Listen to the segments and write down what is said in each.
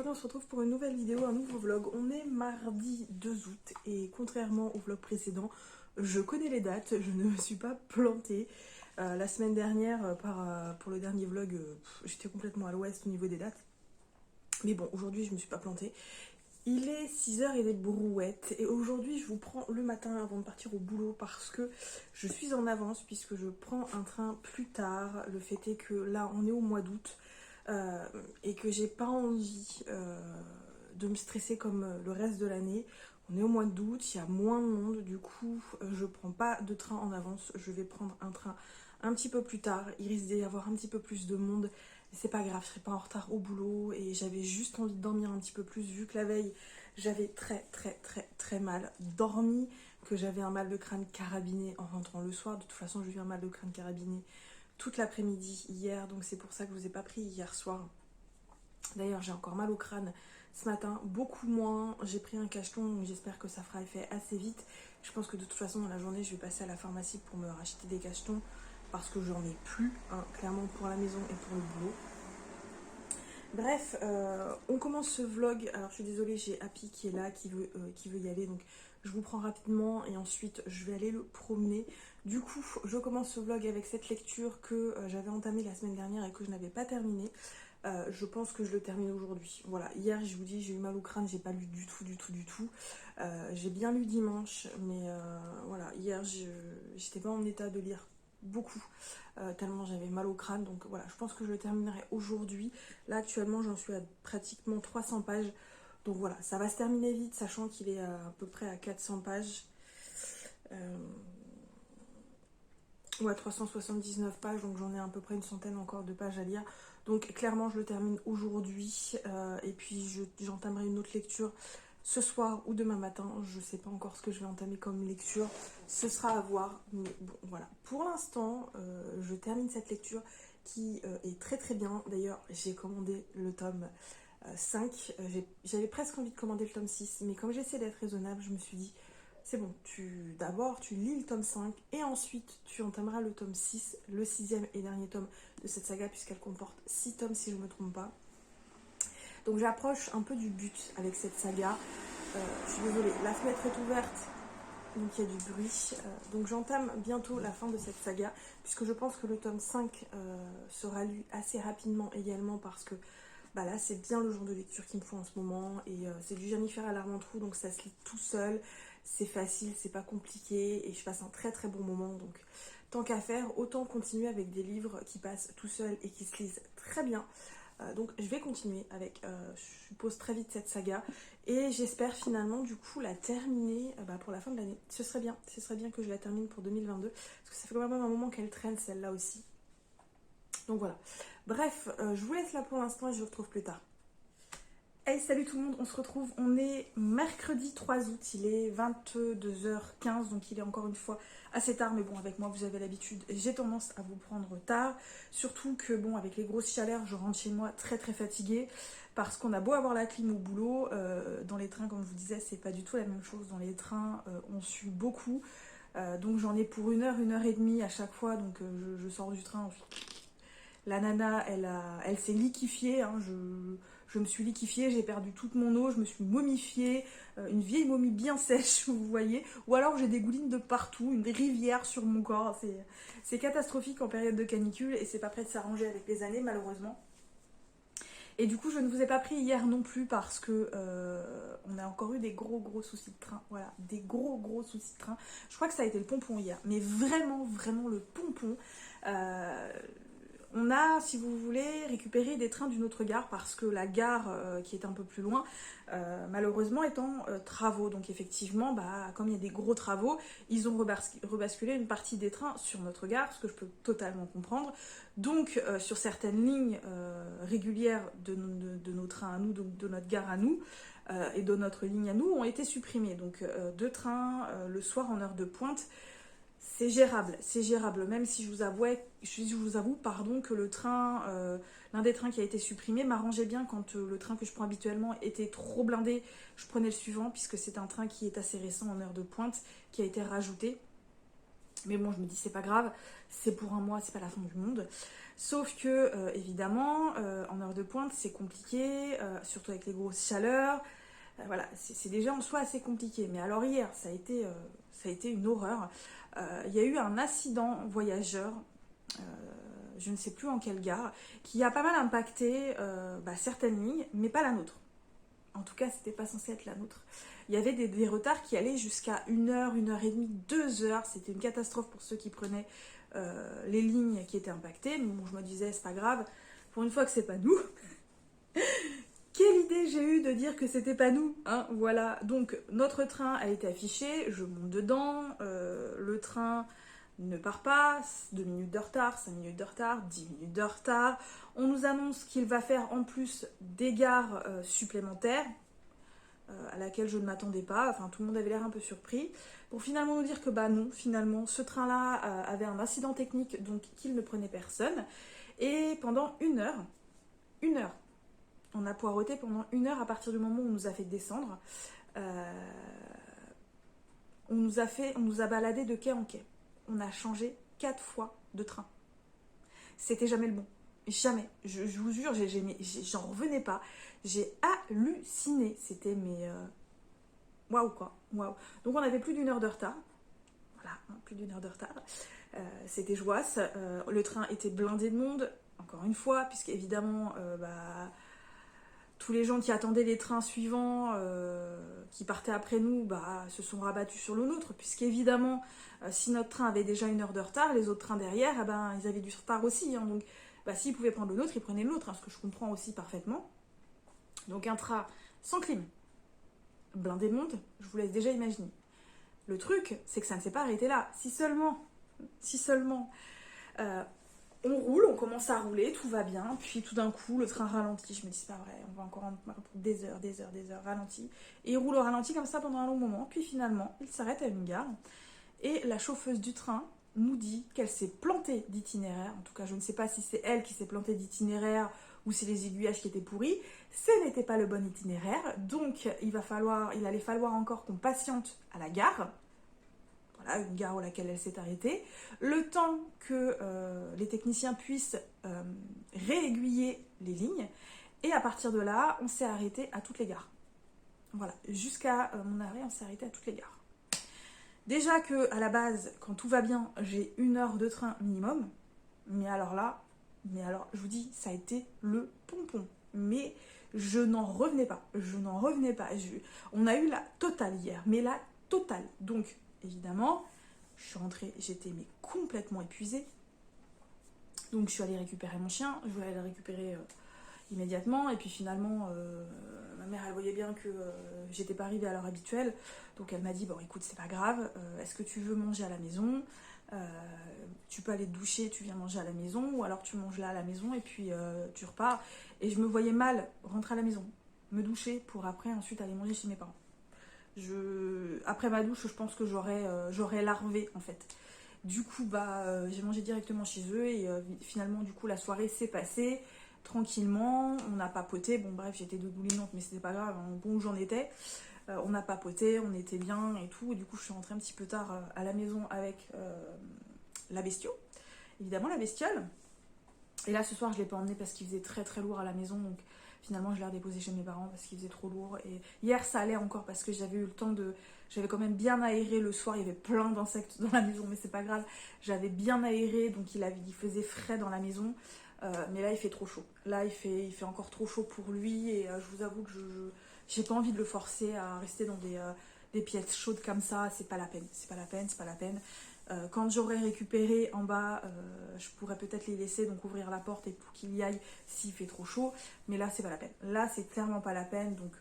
aujourd'hui on se retrouve pour une nouvelle vidéo, un nouveau vlog. On est mardi 2 août et contrairement au vlog précédent, je connais les dates, je ne me suis pas plantée. La semaine dernière, pour le dernier vlog, j'étais complètement à l'ouest au niveau des dates. Mais bon, aujourd'hui je me suis pas plantée. Il est 6h et des brouettes et aujourd'hui je vous prends le matin avant de partir au boulot parce que je suis en avance puisque je prends un train plus tard. Le fait est que là on est au mois d'août et que j'ai pas envie de me stresser comme le reste de l'année. On est au mois d'août, il y a moins de monde, du coup je prends pas de train en avance, je vais prendre un train un petit peu plus tard. Il risque d'y avoir un petit peu plus de monde. C'est pas grave, je serai pas en retard au boulot et j'avais juste envie de dormir un petit peu plus vu que la veille j'avais très mal dormi, que j'avais un mal de crâne carabiné en rentrant le soir. De toute façon j'ai eu un mal de crâne carabiné toute l'après-midi hier, donc c'est pour ça que je vous ai pas pris hier soir. D'ailleurs j'ai encore mal au crâne ce matin, beaucoup moins. J'ai pris un cacheton, donc j'espère que ça fera effet assez vite. Je pense que de toute façon dans la journée je vais passer à la pharmacie pour me racheter des cachetons parce que j'en ai plus, hein, clairement pour la maison et pour le boulot. Bref, on commence ce vlog. Alors je suis désolée, j'ai Happy qui est là, qui veut y aller, donc je vous prends rapidement et ensuite je vais aller le promener. Du coup, je commence ce vlog avec cette lecture que j'avais entamée la semaine dernière et que je n'avais pas terminée. Je pense que je le termine aujourd'hui. Voilà, hier je vous dis j'ai eu mal au crâne, j'ai pas lu du tout. J'ai bien lu dimanche, mais voilà, hier j'étais pas en état de lire beaucoup, tellement j'avais mal au crâne, donc voilà, je pense que je le terminerai aujourd'hui. Là actuellement j'en suis à pratiquement 300 pages, donc voilà, ça va se terminer vite, sachant qu'il est à peu près à 400 pages. Ouais, 379 pages, donc j'en ai à peu près une centaine encore de pages à lire. Donc clairement je le termine aujourd'hui et puis j'entamerai une autre lecture ce soir ou demain matin. Je sais pas encore ce que je vais entamer comme lecture, ce sera à voir. Mais bon voilà, pour l'instant je termine cette lecture qui est très bien. D'ailleurs j'ai commandé le tome 5, j'avais presque envie de commander le tome 6, mais comme j'essaie d'être raisonnable, je me suis dit c'est bon, d'abord tu lis le tome 5 et ensuite tu entameras le tome 6, le sixième et dernier tome de cette saga puisqu'elle comporte 6 tomes si je ne me trompe pas. Donc j'approche un peu du but avec cette saga. Je suis désolée, la fenêtre est ouverte, donc il y a du bruit. Donc j'entame bientôt la fin de cette saga puisque je pense que le tome 5 sera lu assez rapidement également parce que bah là c'est bien le genre de lecture qu'il me faut en ce moment et c'est du Jennifer Armentrout, donc ça se lit tout seul, c'est facile, c'est pas compliqué et je passe un très bon moment, donc tant qu'à faire autant continuer avec des livres qui passent tout seul et qui se lisent très bien. Donc je vais continuer avec je suppose très vite cette saga et j'espère finalement du coup la terminer pour la fin de l'année. Ce serait bien que je la termine pour 2022 parce que ça fait quand même un moment qu'elle traîne celle-là aussi. Donc voilà. Bref, je vous laisse là pour l'instant et je vous retrouve plus tard. Hey, salut tout le monde, on se retrouve, on est mercredi 3 août, il est 22h15, donc il est encore une fois assez tard, mais bon, avec moi, vous avez l'habitude, j'ai tendance à vous prendre tard, surtout que, bon, avec les grosses chaleurs, je rentre chez moi très fatiguée, parce qu'on a beau avoir la clim au boulot, dans les trains, comme je vous disais, c'est pas du tout la même chose, dans les trains, on sue beaucoup, donc j'en ai pour une heure et demie à chaque fois, donc je sors du train, la nana, elle s'est liquéfiée, hein, je me suis liquéfiée, j'ai perdu toute mon eau, je me suis momifiée, une vieille momie bien sèche, vous voyez, ou alors j'ai des goulines de partout, une rivière sur mon corps, c'est catastrophique en période de canicule et c'est pas prêt de s'arranger avec les années malheureusement. Et du coup je ne vous ai pas pris hier non plus parce que on a encore eu des gros soucis de train, voilà, des gros soucis de train. Je crois que ça a été le pompon hier, mais vraiment le pompon. On a, si vous voulez, récupéré des trains d'une autre gare parce que la gare qui est un peu plus loin, malheureusement est en travaux. Donc effectivement, comme il y a des gros travaux, ils ont rebasculé une partie des trains sur notre gare, ce que je peux totalement comprendre. Donc sur certaines lignes régulières de nos trains à nous, donc de notre gare à nous, et de notre ligne à nous, ont été supprimés. Donc 2 trains le soir en heure de pointe. C'est gérable, même si je vous avoue que le train, l'un des trains qui a été supprimé m'arrangeait bien quand le train que je prends habituellement était trop blindé, je prenais le suivant puisque c'est un train qui est assez récent en heure de pointe, qui a été rajouté. Mais bon, je me dis, c'est pas grave, c'est pour un mois, c'est pas la fin du monde. Sauf que, évidemment, en heure de pointe, c'est compliqué, surtout avec les grosses chaleurs. Voilà, c'est déjà en soi assez compliqué. Mais alors hier, ça a été une horreur. Il y a eu un accident voyageur, je ne sais plus en quelle gare, qui a pas mal impacté certaines lignes, mais pas la nôtre. En tout cas, c'était pas censé être la nôtre. Il y avait des retards qui allaient jusqu'à 1 heure, 1 heure et demie, 2 heures. C'était une catastrophe pour ceux qui prenaient les lignes qui étaient impactées. Mais bon, je me disais, c'est pas grave. Pour une fois que c'est pas nous. Quelle idée j'ai eue de dire que c'était pas nous, hein, voilà. Donc, notre train a été affiché, je monte dedans, le train ne part pas, 2 minutes de retard, 5 minutes de retard, 10 minutes de retard. On nous annonce qu'il va faire en plus des gares supplémentaires, à laquelle je ne m'attendais pas, enfin tout le monde avait l'air un peu surpris, pour finalement nous dire que bah non, finalement, ce train-là avait un incident technique, donc qu'il ne prenait personne, et pendant 1 heure, on a poireauté pendant 1 heure à partir du moment où on nous a fait descendre. On nous a baladé de quai en quai. On a changé 4 fois de train. C'était jamais le bon. Jamais. Je vous jure, j'en revenais pas. J'ai halluciné. C'était waouh quoi. Waouh. Donc on avait plus d'1 heure de retard. Voilà, plus d'1 heure de retard. C'était joasse. Le train était blindé de monde. Encore une fois, puisque évidemment, tous les gens qui attendaient les trains suivants, qui partaient après nous, se sont rabattus sur le nôtre, puisqu'évidemment, si notre train avait déjà 1 heure de retard, les autres trains derrière, ils avaient du retard aussi. Hein, donc, s'ils pouvaient prendre le nôtre, ils prenaient le nôtre, hein, ce que je comprends aussi parfaitement. Donc, un train sans clim, blindé de monde, je vous laisse déjà imaginer. Le truc, c'est que ça ne s'est pas arrêté là. Si seulement, on roule, on commence à rouler, tout va bien, puis tout d'un coup, le train ralentit. Je me dis, c'est pas vrai, on va encore pour des heures, ralenti. Et il roule au ralenti comme ça pendant un long moment, puis finalement, il s'arrête à une gare. Et la chauffeuse du train nous dit qu'elle s'est plantée d'itinéraire. En tout cas, je ne sais pas si c'est elle qui s'est plantée d'itinéraire ou c'est les aiguillages qui étaient pourris. Ce n'était pas le bon itinéraire, donc il allait falloir encore qu'on patiente à la gare. Voilà, une gare à laquelle elle s'est arrêtée, le temps que les techniciens puissent réaiguiller les lignes, et à partir de là, on s'est arrêté à toutes les gares. Voilà, jusqu'à mon arrêt, on s'est arrêté à toutes les gares. Déjà que à la base, quand tout va bien, j'ai 1 heure de train minimum, mais alors là, je vous dis, ça a été le pompon. Mais je n'en revenais pas, on a eu la totale hier, mais la totale. Donc, évidemment, je suis rentrée, j'étais complètement épuisée. Donc je suis allée récupérer mon chien, je voulais aller le récupérer immédiatement. Et puis finalement, ma mère, elle voyait bien que j'étais pas arrivée à l'heure habituelle. Donc elle m'a dit, bon écoute, c'est pas grave, est-ce que tu veux manger à la maison ? Tu peux aller te doucher, tu viens manger à la maison, ou alors tu manges là à la maison et puis tu repars. Et je me voyais mal rentrer à la maison, me doucher pour après ensuite aller manger chez mes parents. Après ma douche, je pense que j'aurais larvé en fait. Du coup, j'ai mangé directement chez eux et finalement, du coup, la soirée s'est passée tranquillement. On a papoté. Bon, bref, j'étais dégoulinante, mais c'était pas grave. Hein, bon où j'en étais. On a papoté, on était bien et tout. Et du coup, je suis rentrée un petit peu tard à la maison avec la bestiole. Évidemment, la bestiole. Et là, ce soir, je l'ai pas emmenée parce qu'il faisait très très lourd à la maison. Donc, finalement, je l'ai redéposé chez mes parents parce qu'il faisait trop lourd. Et hier, ça allait encore parce que j'avais eu le temps de... J'avais quand même bien aéré le soir. Il y avait plein d'insectes dans la maison, mais c'est pas grave. J'avais bien aéré, donc il faisait frais dans la maison. Mais là, il fait trop chaud. Là, il fait encore trop chaud pour lui. Et je vous avoue que j'ai pas envie de le forcer à rester dans des pièces chaudes comme ça. C'est pas la peine. Quand j'aurai récupéré en bas, je pourrais peut-être les laisser, donc ouvrir la porte et pour qu'il y aille s'il fait trop chaud. Mais là, c'est pas la peine. Là, c'est clairement pas la peine, donc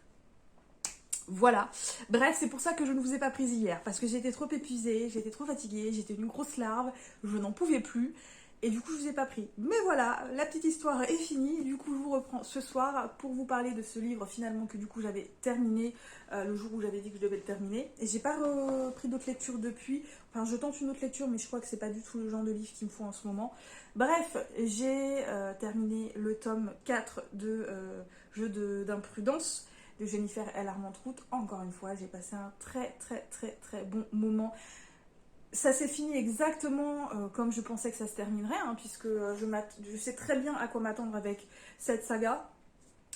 voilà. Bref, c'est pour ça que je ne vous ai pas prise hier, parce que j'étais trop épuisée, j'étais trop fatiguée, j'étais une grosse larve, je n'en pouvais plus. Et du coup, je vous ai pas pris. Mais voilà, la petite histoire est finie. Du coup, je vous reprends ce soir pour vous parler de ce livre finalement que du coup j'avais terminé le jour où j'avais dit que je devais le terminer. Et j'ai pas repris d'autres lectures depuis. Enfin, je tente une autre lecture, mais je crois que c'est pas du tout le genre de livre qu'il me faut en ce moment. Bref, j'ai terminé le tome 4 de Jeu d'imprudence de Jennifer L. Armentrout. Encore une fois, j'ai passé un très très très très bon moment. Ça s'est fini exactement comme je pensais que ça se terminerait, hein, puisque je sais très bien à quoi m'attendre avec cette saga.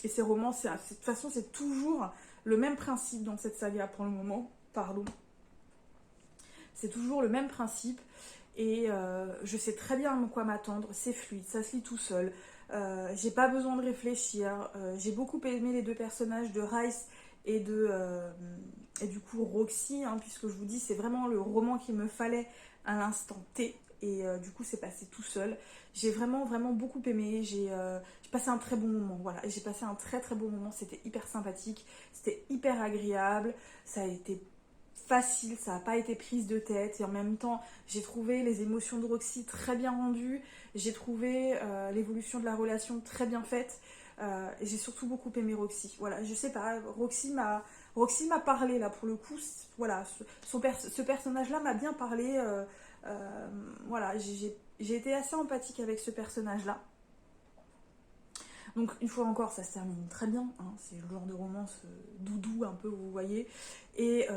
Et ces romans, de toute façon, c'est toujours le même principe dans cette saga pour le moment. Pardon. C'est toujours le même principe. Et je sais très bien à quoi m'attendre. C'est fluide, ça se lit tout seul. J'ai pas besoin de réfléchir. J'ai beaucoup aimé les deux personnages de Rice et et du coup Roxy, hein, puisque je vous dis, c'est vraiment le roman qu'il me fallait à l'instant T. Et du coup, c'est passé tout seul. J'ai vraiment, vraiment beaucoup aimé. J'ai passé un très bon moment. Voilà, j'ai passé un très, très bon moment. C'était hyper sympathique. C'était hyper agréable. Ça a été facile, ça n'a pas été prise de tête. Et en même temps, j'ai trouvé les émotions de Roxy très bien rendues. J'ai trouvé l'évolution de la relation très bien faite. Et j'ai surtout beaucoup aimé Roxy. Voilà, je sais pas, Roxy m'a parlé là pour le coup. Voilà, ce personnage-là m'a bien parlé. Voilà, j'ai été assez empathique avec ce personnage-là. Donc une fois encore, ça se termine très bien, hein. C'est le genre de romance doudou un peu, vous voyez. Et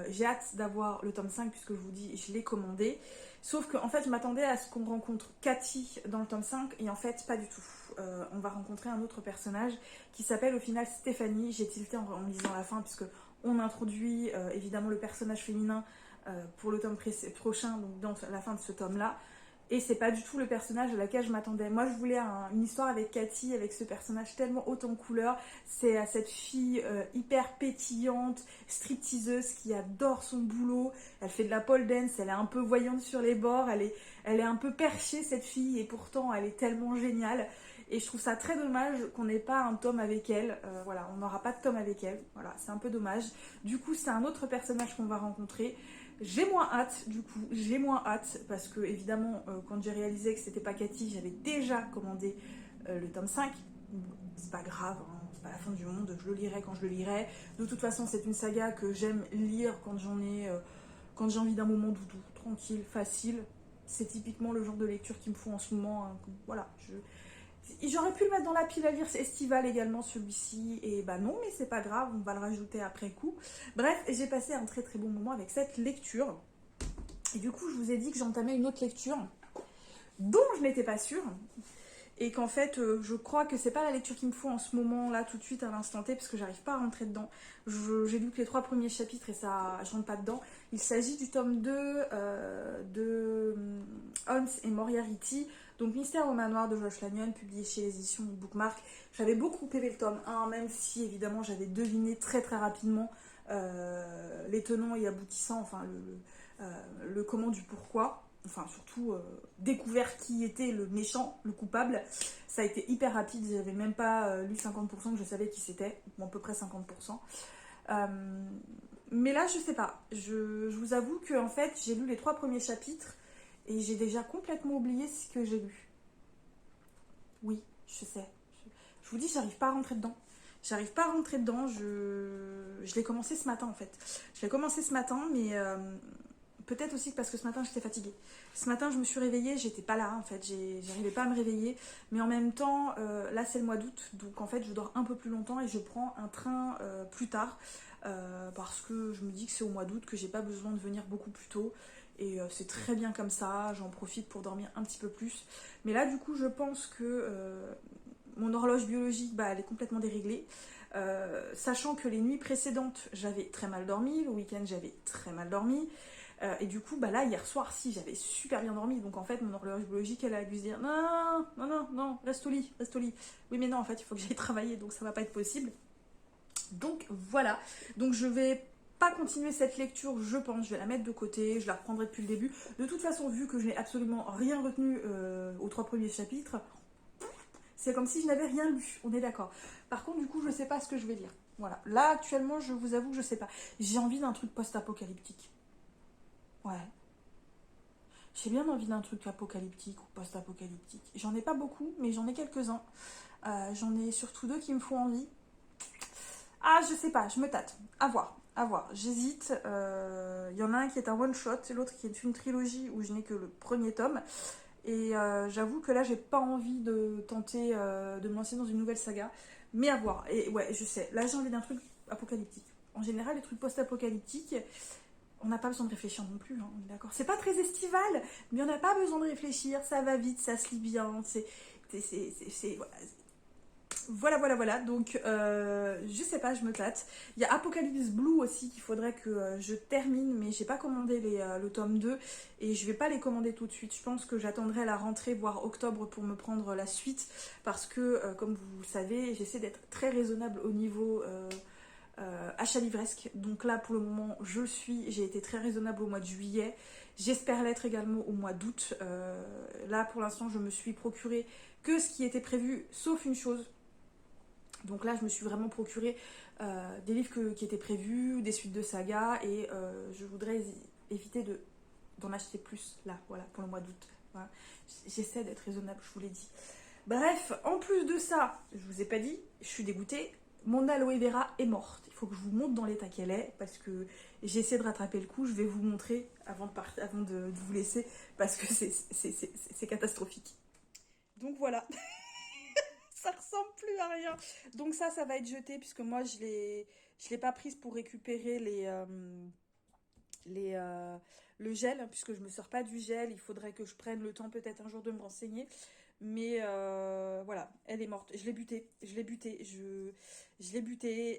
j'ai hâte d'avoir le tome 5 puisque je vous dis, je l'ai commandé. Sauf que en fait, je m'attendais à ce qu'on rencontre Cathy dans le tome 5 et en fait, pas du tout. On va rencontrer un autre personnage qui s'appelle au final Stéphanie. J'ai tilté en lisant la fin puisque on introduit évidemment le personnage féminin pour le tome prochain, donc dans la fin de ce tome-là. Et c'est pas du tout le personnage à laquelle je m'attendais. Moi, je voulais une histoire avec Cathy, avec ce personnage tellement haut en couleur. C'est à cette fille hyper pétillante, stripteaseuse, qui adore son boulot. Elle fait de la pole dance, elle est un peu voyante sur les bords, elle est un peu perchée, cette fille, et pourtant, elle est tellement géniale. Et je trouve ça très dommage qu'on n'ait pas un tome avec elle. Voilà, on n'aura pas de tome avec elle. Voilà, c'est un peu dommage. Du coup, c'est un autre personnage qu'on va rencontrer. J'ai moins hâte, du coup, j'ai moins hâte, parce que, évidemment, quand j'ai réalisé que c'était pas Cathy, j'avais déjà commandé le tome 5. C'est pas grave, hein, c'est pas la fin du monde, je le lirai quand je le lirai. De toute façon, c'est une saga que j'aime lire quand j'ai envie d'un moment doudou, tranquille, facile. C'est typiquement le genre de lecture qu'il me faut en ce moment, hein. Voilà, j'aurais pu le mettre dans la pile à lire, c'est estival également celui-ci, et bah non, mais c'est pas grave, on va le rajouter après coup. Bref, j'ai passé un très très bon moment avec cette lecture. Et du coup, je vous ai dit que j'entamais une autre lecture dont je n'étais pas sûre. Et qu'en fait, je crois que c'est pas la lecture qu'il me faut en ce moment, là, tout de suite, à l'instant T, parce que j'arrive pas à rentrer dedans. J'ai lu que les 3 premiers chapitres et ça, je rentre pas dedans. Il s'agit du tome 2 de Holmes et Moriarty, donc Mystère au manoir de Josh Lanyon, publié chez les éditions Bookmark. J'avais beaucoup aimé le tome 1, même si évidemment j'avais deviné très très rapidement les tenants et aboutissants, enfin le comment du pourquoi. Enfin surtout découvert qui était le méchant, le coupable. Ça a été hyper rapide, j'avais même pas lu 50% que je savais qui c'était, ou à peu près 50%. Mais là je sais pas, je vous avoue que en fait j'ai lu les 3 premiers chapitres et j'ai déjà complètement oublié ce que j'ai lu. Oui, je sais. Je vous dis, j'arrive pas à rentrer dedans. J'arrive pas à rentrer dedans, je l'ai commencé ce matin en fait. Je l'ai commencé ce matin, mais peut-être aussi parce que ce matin j'étais fatiguée. Ce matin je me suis réveillée, j'étais pas là en fait, j'arrivais pas à me réveiller. Mais en même temps, là c'est le mois d'août, donc en fait je dors un peu plus longtemps et je prends un train plus tard. Parce que je me dis que c'est au mois d'août, que j'ai pas besoin de venir beaucoup plus tôt. Et c'est très bien comme ça, j'en profite pour dormir un petit peu plus. Mais là du coup je pense que mon horloge biologique, bah, elle est complètement déréglée. Sachant que les nuits précédentes, j'avais très mal dormi, le week-end, j'avais très mal dormi. Et du coup, bah là, hier soir, si, j'avais super bien dormi. Donc en fait, mon horloge biologique, elle a dû se dire non, non, non, non, reste au lit, reste au lit. Oui, mais non, en fait, il faut que j'aille travailler, donc ça va pas être possible. Donc voilà. Donc je vais pas continuer cette lecture, je pense, je vais la mettre de côté, je la reprendrai depuis le début. De toute façon, vu que je n'ai absolument rien retenu aux 3 premiers chapitres, c'est comme si je n'avais rien lu, on est d'accord. Par contre, du coup, je sais pas ce que je vais lire. Voilà. Là, actuellement, je vous avoue que je sais pas. J'ai envie d'un truc post-apocalyptique. Ouais. J'ai bien envie d'un truc apocalyptique ou post-apocalyptique. J'en ai pas beaucoup, mais j'en ai quelques-uns. J'en ai surtout 2 qui me font envie. Ah, je sais pas, je me tâte. À voir, à voir. J'hésite. Il y en a un qui est un one-shot, et l'autre qui est une trilogie où je n'ai que le premier tome. Et j'avoue que là, j'ai pas envie de tenter de me lancer dans une nouvelle saga. Mais à voir. Et ouais, je sais. Là, j'ai envie d'un truc apocalyptique. En général, les trucs post-apocalyptiques, on n'a pas besoin de réfléchir non plus, hein, on est d'accord. C'est pas très estival, mais on n'a pas besoin de réfléchir, ça va vite, ça se lit bien, voilà. Donc, je sais pas, je me tâte. Il y a Apocalypse Blue aussi qu'il faudrait que je termine, mais j'ai pas commandé le tome 2 et je vais pas les commander tout de suite. Je pense que j'attendrai la rentrée, voire octobre, pour me prendre la suite parce que, comme vous savez, j'essaie d'être très raisonnable au niveau achat livresque. Donc là, pour le moment, j'ai été très raisonnable au mois de juillet. J'espère l'être également au mois d'août. Là, pour l'instant, je me suis procuré que ce qui était prévu, sauf une chose. Donc là, je me suis vraiment procuré des livres qui étaient prévus, des suites de saga, et je voudrais éviter d'en acheter plus là, voilà, pour le mois d'août. Voilà. J'essaie d'être raisonnable, je vous l'ai dit. Bref, en plus de ça, je vous ai pas dit, je suis dégoûtée. Mon aloe vera est morte. Il faut que je vous montre dans l'état qu'elle est parce que j'ai essayé de rattraper le coup. Je vais vous montrer avant de vous laisser parce que c'est catastrophique. Donc voilà, ça ressemble plus à rien. Donc ça va être jeté puisque moi je l'ai pas prise pour récupérer les, le gel puisque je me sers pas du gel. Il faudrait que je prenne le temps peut-être un jour de me renseigner. Mais voilà, elle est morte. Je l'ai butée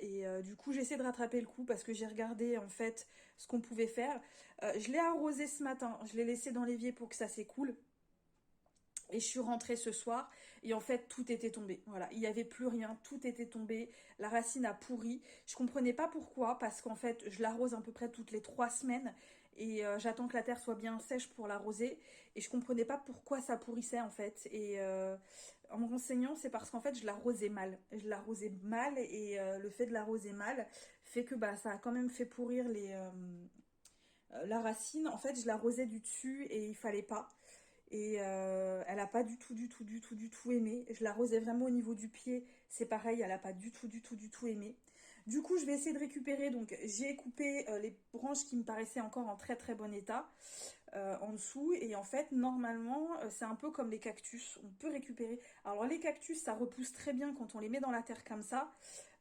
et du coup j'essaie de rattraper le coup parce que j'ai regardé en fait ce qu'on pouvait faire. Je l'ai arrosé ce matin, je l'ai laissé dans l'évier pour que ça s'écoule. Et je suis rentrée ce soir et en fait tout était tombé. Voilà, il n'y avait plus rien, tout était tombé. La racine a pourri. Je comprenais pas pourquoi parce qu'en fait je l'arrose à peu près toutes les 3 semaines et j'attends que la terre soit bien sèche pour l'arroser. Et je comprenais pas pourquoi ça pourrissait en fait. Et en me renseignant, c'est parce qu'en fait je l'arrosais mal. Je l'arrosais mal et le fait de l'arroser mal fait que bah ça a quand même fait pourrir la racine. En fait je l'arrosais du dessus et il fallait pas. Et elle a pas du tout aimé. Je l'arrosais vraiment au niveau du pied. C'est pareil, elle a pas du tout aimé. Du coup, je vais essayer de récupérer. Donc, j'ai coupé les branches qui me paraissaient encore en très très bon état en dessous. Et en fait, normalement, c'est un peu comme les cactus. On peut récupérer. Alors, les cactus, ça repousse très bien quand on les met dans la terre comme ça.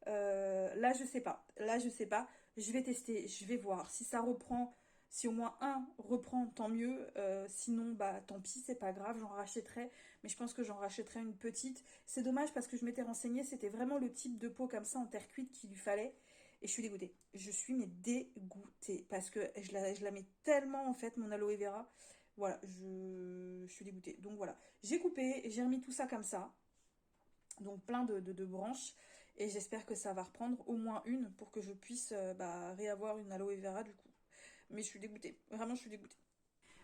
Là, je sais pas. Là, je sais pas. Je vais tester. Je vais voir si ça reprend. Si au moins un reprend, tant mieux. Sinon, bah tant pis, c'est pas grave, j'en rachèterai. Mais je pense que j'en rachèterai une petite. C'est dommage parce que je m'étais renseignée, c'était vraiment le type de pot comme ça en terre cuite qu'il lui fallait. Et je suis dégoûtée. Je suis mais dégoûtée parce que je la mets tellement en fait, mon aloe vera. Voilà, je suis dégoûtée. Donc voilà, j'ai coupé, j'ai remis tout ça comme ça. Donc plein de branches. Et j'espère que ça va reprendre au moins une pour que je puisse réavoir une aloe vera du coup. Mais je suis dégoûtée. Vraiment, je suis dégoûtée.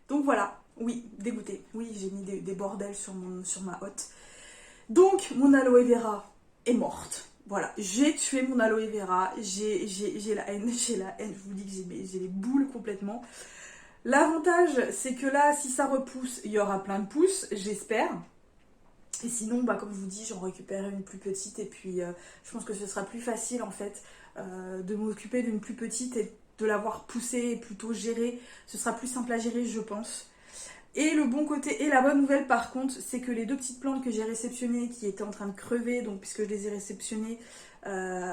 Donc voilà, oui, dégoûtée. Oui, j'ai mis des bordels sur ma hotte. Donc, mon aloe vera est morte. Voilà, j'ai tué mon aloe vera. J'ai la haine, j'ai la haine. Je vous dis que j'ai les boules complètement. L'avantage, c'est que là, si ça repousse, il y aura plein de pousses, j'espère. Et sinon, bah, comme je vous dis, j'en récupérerai une plus petite. Et puis, je pense que ce sera plus facile, en fait, de m'occuper d'une plus petite et de l'avoir poussée et plutôt gérée. Ce sera plus simple à gérer, je pense. Et le bon côté et la bonne nouvelle par contre, c'est que les deux petites plantes que j'ai réceptionnées qui étaient en train de crever, donc puisque je les ai réceptionnées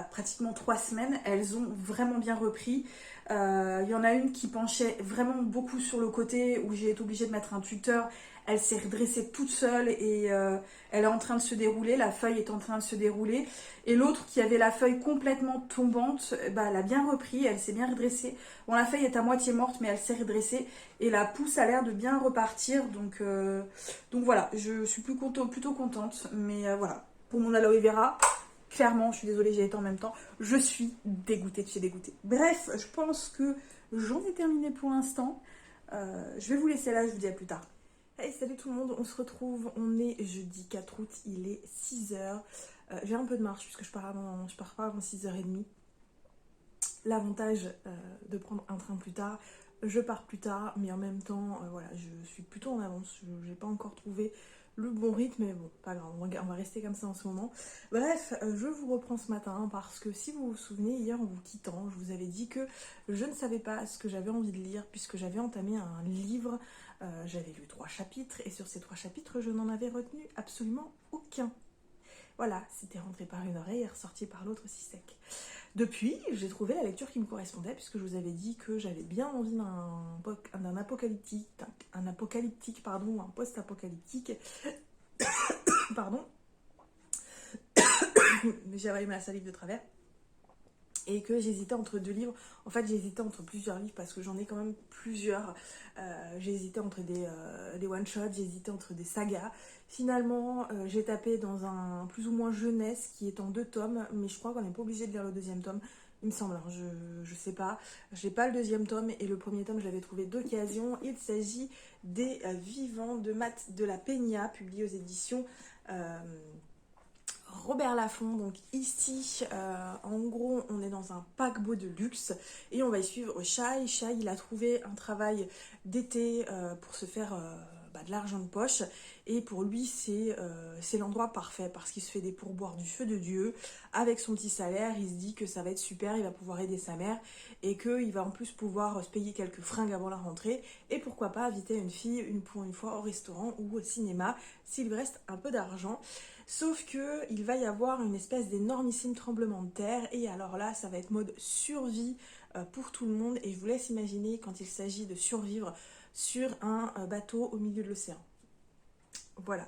pratiquement 3 semaines, elles ont vraiment bien repris. Il y en a une qui penchait vraiment beaucoup sur le côté où j'ai été obligée de mettre un tuteur. Elle s'est redressée toute seule et elle est en train de se dérouler, la feuille est en train de se dérouler. Et l'autre qui avait la feuille complètement tombante, bah, elle a bien repris, elle s'est bien redressée. Bon, la feuille est à moitié morte, mais elle s'est redressée. Et la pousse a l'air de bien repartir. Donc voilà, je suis plutôt contente. Mais voilà, pour mon aloe vera, clairement, je suis désolée, j'ai été en même temps. Je suis dégoûtée de chez dégoûtée. Bref, je pense que j'en ai terminé pour l'instant. Je vais vous laisser là, je vous dis à plus tard. Hey, salut tout le monde, on se retrouve, on est jeudi 4 août, il est 6h. J'ai un peu de marche puisque je pars pas avant 6h30. L'avantage de prendre un train plus tard, je pars plus tard, mais en même temps, voilà, je suis plutôt en avance. Je n'ai pas encore trouvé le bon rythme, mais bon, pas grave, on va rester comme ça en ce moment. Bref, je vous reprends ce matin parce que si vous vous souvenez, hier en vous quittant, je vous avais dit que je ne savais pas ce que j'avais envie de lire puisque j'avais entamé un livre. J'avais lu 3 chapitres et sur ces 3 chapitres, je n'en avais retenu absolument aucun. Voilà, c'était rentré par une oreille et ressorti par l'autre aussi sec. Depuis, j'ai trouvé la lecture qui me correspondait, puisque je vous avais dit que j'avais bien envie d'un apocalyptique, un apocalyptique, pardon, un post-apocalyptique, pardon, j'ai avalé ma salive de travers, et que j'hésitais entre deux livres. En fait, j'hésitais entre plusieurs livres, parce que j'en ai quand même plusieurs. J'hésitais entre des one-shots, j'hésitais entre des sagas. Finalement, j'ai tapé dans un plus ou moins jeunesse, qui est en 2 tomes, mais je crois qu'on n'est pas obligé de lire le 2e tome. Il me semble, hein, je sais pas. J'ai pas le 2e tome et le 1er tome, je l'avais trouvé d'occasion. Il s'agit des Vivants de Matt de la Peña, publié aux éditions Robert Laffont. Donc ici, en gros, on est dans un paquebot de luxe et on va y suivre Shai. Shai, il a trouvé un travail d'été pour se faire de l'argent de poche, et pour lui c'est l'endroit parfait, parce qu'il se fait des pourboires du feu de Dieu. Avec son petit salaire, il se dit que ça va être super, il va pouvoir aider sa mère et qu'il va en plus pouvoir se payer quelques fringues avant la rentrée, et pourquoi pas inviter une fille pour une fois au restaurant ou au cinéma s'il lui reste un peu d'argent. Sauf que il va y avoir une espèce d'énormissime tremblement de terre, et alors là ça va être mode survie pour tout le monde, et je vous laisse imaginer quand il s'agit de survivre sur un bateau au milieu de l'océan. Voilà,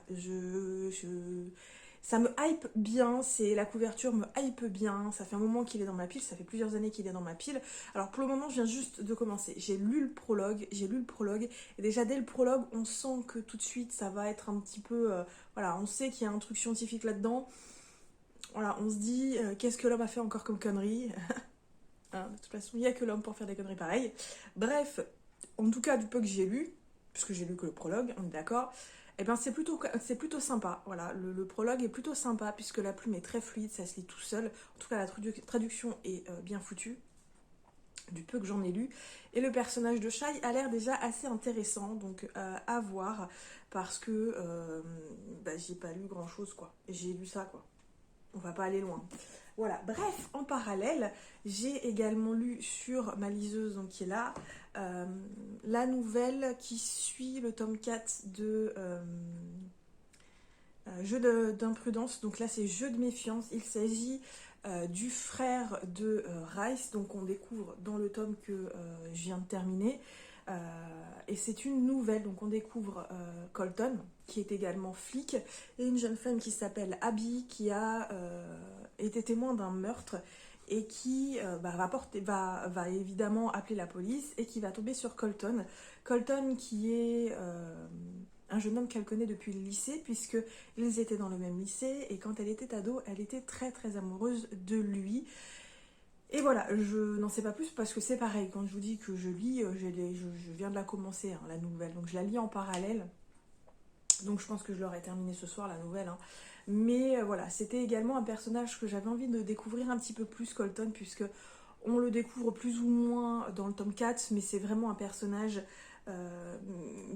ça me hype bien, la couverture me hype bien, ça fait un moment qu'il est dans ma pile, ça fait plusieurs années qu'il est dans ma pile. Alors pour le moment, je viens juste de commencer. J'ai lu le prologue, et déjà dès le prologue, on sent que tout de suite, ça va être un petit peu... voilà, on sait qu'il y a un truc scientifique là-dedans. Voilà, on se dit, qu'est-ce que l'homme a fait encore comme connerie? Hein, de toute façon, il n'y a que l'homme pour faire des conneries pareilles. Bref, en tout cas, du peu que j'ai lu, puisque j'ai lu que le prologue, on est d'accord, et bien c'est plutôt sympa. Voilà, le prologue est plutôt sympa, puisque la plume est très fluide, ça se lit tout seul. En tout cas, la traduction est bien foutue, du peu que j'en ai lu. Et le personnage de Shai a l'air déjà assez intéressant, donc à voir, parce que j'ai pas lu grand chose, quoi. J'ai lu ça, quoi. On va pas aller loin. Voilà, bref, en parallèle, j'ai également lu sur ma liseuse, donc qui est là, la nouvelle qui suit le tome 4 de Jeu d'imprudence. Donc là, c'est Jeu de méfiance. Il s'agit du frère de Rice, donc on découvre dans le tome que je viens de terminer. Et c'est une nouvelle, donc on découvre Colton, qui est également flic, et une jeune femme qui s'appelle Abby, qui a été témoin d'un meurtre, et qui va évidemment appeler la police, et qui va tomber sur Colton. Colton qui est un jeune homme qu'elle connaît depuis le lycée, puisqu'ils étaient dans le même lycée, et quand elle était ado, elle était très très amoureuse de lui. Et voilà, je n'en sais pas plus, parce que c'est pareil, quand je vous dis que je lis, je viens de la commencer, hein, la nouvelle, donc je la lis en parallèle, donc je pense que je l'aurai terminée ce soir, la nouvelle, hein. Mais voilà, c'était également un personnage que j'avais envie de découvrir un petit peu plus, Colton, puisque on le découvre plus ou moins dans le tome 4, mais c'est vraiment un personnage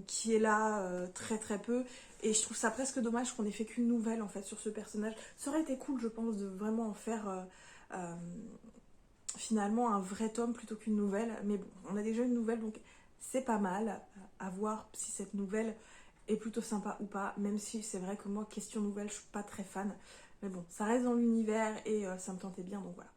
qui est là très très peu, et je trouve ça presque dommage qu'on ait fait qu'une nouvelle en fait sur ce personnage. Ça aurait été cool, je pense, de vraiment en faire finalement un vrai tome plutôt qu'une nouvelle, mais bon, on a déjà une nouvelle, donc c'est pas mal. À voir si cette nouvelle est plutôt sympa ou pas, même si c'est vrai que moi, question nouvelle, je suis pas très fan, mais bon, ça reste dans l'univers, et ça me tentait bien, donc voilà.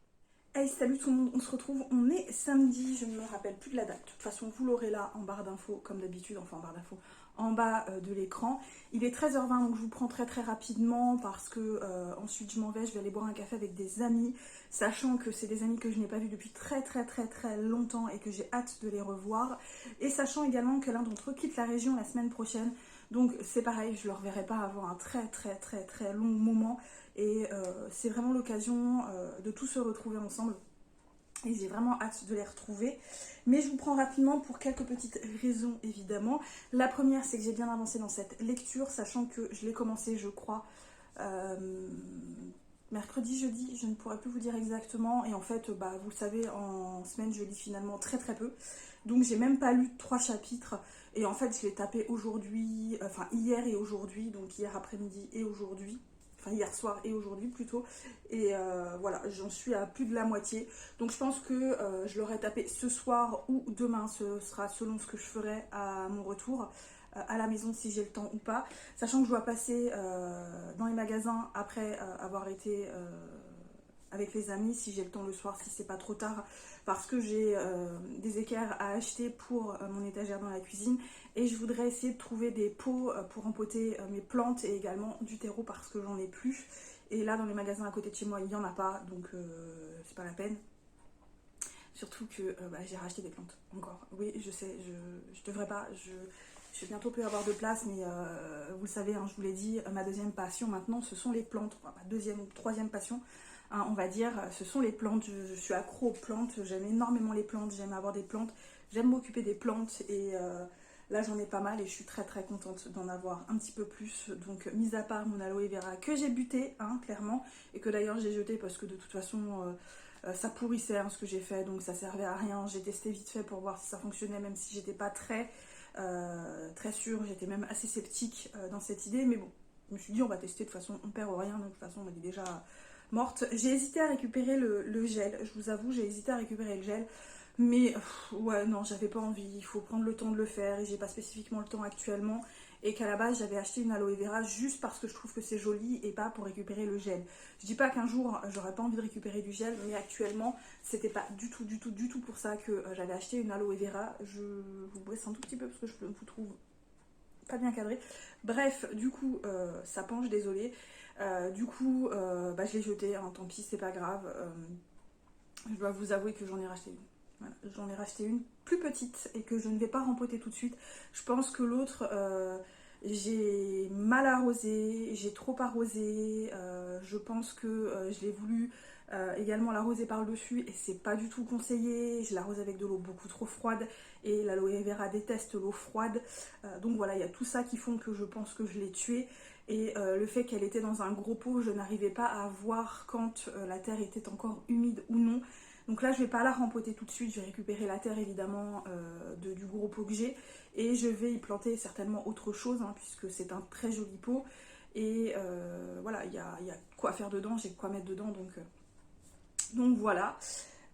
Hey, salut tout le monde, on se retrouve, on est samedi, je ne me rappelle plus de la date. De toute façon, vous l'aurez là en barre d'infos, comme d'habitude, enfin en barre d'infos, en bas de l'écran. Il est 13h20, donc je vous prends très très rapidement, parce que ensuite je m'en vais, je vais aller boire un café avec des amis, sachant que c'est des amis que je n'ai pas vus depuis très très très très longtemps, et que j'ai hâte de les revoir, et sachant également que l'un d'entre eux quitte la région la semaine prochaine. Donc c'est pareil, je ne le reverrai pas avant un très très très très long moment, et c'est vraiment l'occasion de tous se retrouver ensemble, et j'ai vraiment hâte de les retrouver. Mais je vous prends rapidement pour quelques petites raisons, évidemment. La première, c'est que j'ai bien avancé dans cette lecture, sachant que je l'ai commencé, je crois, mercredi, jeudi, je ne pourrais plus vous dire exactement, et en fait, vous le savez, en semaine, je lis finalement très très peu, donc j'ai même pas lu 3 chapitres, et en fait, je l'ai tapé aujourd'hui, enfin hier et aujourd'hui, donc hier après-midi et aujourd'hui, enfin hier soir et aujourd'hui plutôt, et voilà, j'en suis à plus de la moitié, donc je pense que je l'aurai tapé ce soir ou demain, ce sera selon ce que je ferai à mon retour à la maison, si j'ai le temps ou pas, sachant que je dois passer dans les magasins après avoir été avec les amis, si j'ai le temps le soir, si c'est pas trop tard, parce que j'ai des équerres à acheter pour mon étagère dans la cuisine, et je voudrais essayer de trouver des pots pour empoter mes plantes et également du terreau parce que j'en ai plus. Et là, dans les magasins à côté de chez moi, il n'y en a pas, donc c'est pas la peine. Surtout que j'ai racheté des plantes, encore. Oui, je sais, je devrais pas, je vais bientôt plus avoir de place, mais vous le savez, hein, je vous l'ai dit, ma deuxième passion maintenant, ce sont les plantes. Enfin, ma deuxième ou troisième passion, hein, on va dire, ce sont les plantes. Je suis accro aux plantes, j'aime énormément les plantes, j'aime avoir des plantes, j'aime m'occuper des plantes, et là j'en ai pas mal, et je suis très très contente d'en avoir un petit peu plus. Donc, mis à part mon aloe vera que j'ai buté, hein, clairement, et que d'ailleurs j'ai jeté parce que de toute façon... ça pourrissait hein, ce que j'ai fait, donc ça servait à rien. J'ai testé vite fait pour voir si ça fonctionnait, même si j'étais pas très sûre. J'étais même assez sceptique dans cette idée, mais bon, je me suis dit on va tester, de toute façon on perd rien, de toute façon elle est déjà morte. J'ai hésité à récupérer le gel, je vous avoue, j'ai hésité à récupérer le gel, mais ouais, non, j'avais pas envie. Il faut prendre le temps de le faire, et j'ai pas spécifiquement le temps actuellement. Et qu'à la base, j'avais acheté une aloe vera juste parce que je trouve que c'est joli et pas pour récupérer le gel. Je dis pas qu'un jour, j'aurais pas envie de récupérer du gel, mais actuellement, c'était pas du tout pour ça que j'avais acheté une aloe vera. Je vous baisse un tout petit peu parce que je vous trouve pas bien cadré. Bref, du coup, ça penche, désolé. Je l'ai jeté, hein, tant pis, c'est pas grave. Je dois vous avouer que j'en ai racheté une. Voilà, j'en ai racheté une plus petite et que je ne vais pas rempoter tout de suite. Je pense que l'autre, j'ai mal arrosé, j'ai trop arrosé. Je pense que je l'ai voulu également l'arroser par le dessus et c'est pas du tout conseillé. Je l'arrose avec de l'eau beaucoup trop froide et l'aloe vera déteste l'eau froide. Donc voilà, il y a tout ça qui font que je pense que je l'ai tuée. Et le fait qu'elle était dans un gros pot, je n'arrivais pas à voir quand la terre était encore humide ou non. Donc là, je vais pas la rempoter tout de suite, je vais récupérer la terre évidemment du gros pot que j'ai. Et je vais y planter certainement autre chose, hein, puisque c'est un très joli pot. Et voilà, il y a quoi faire dedans, j'ai quoi mettre dedans, donc voilà.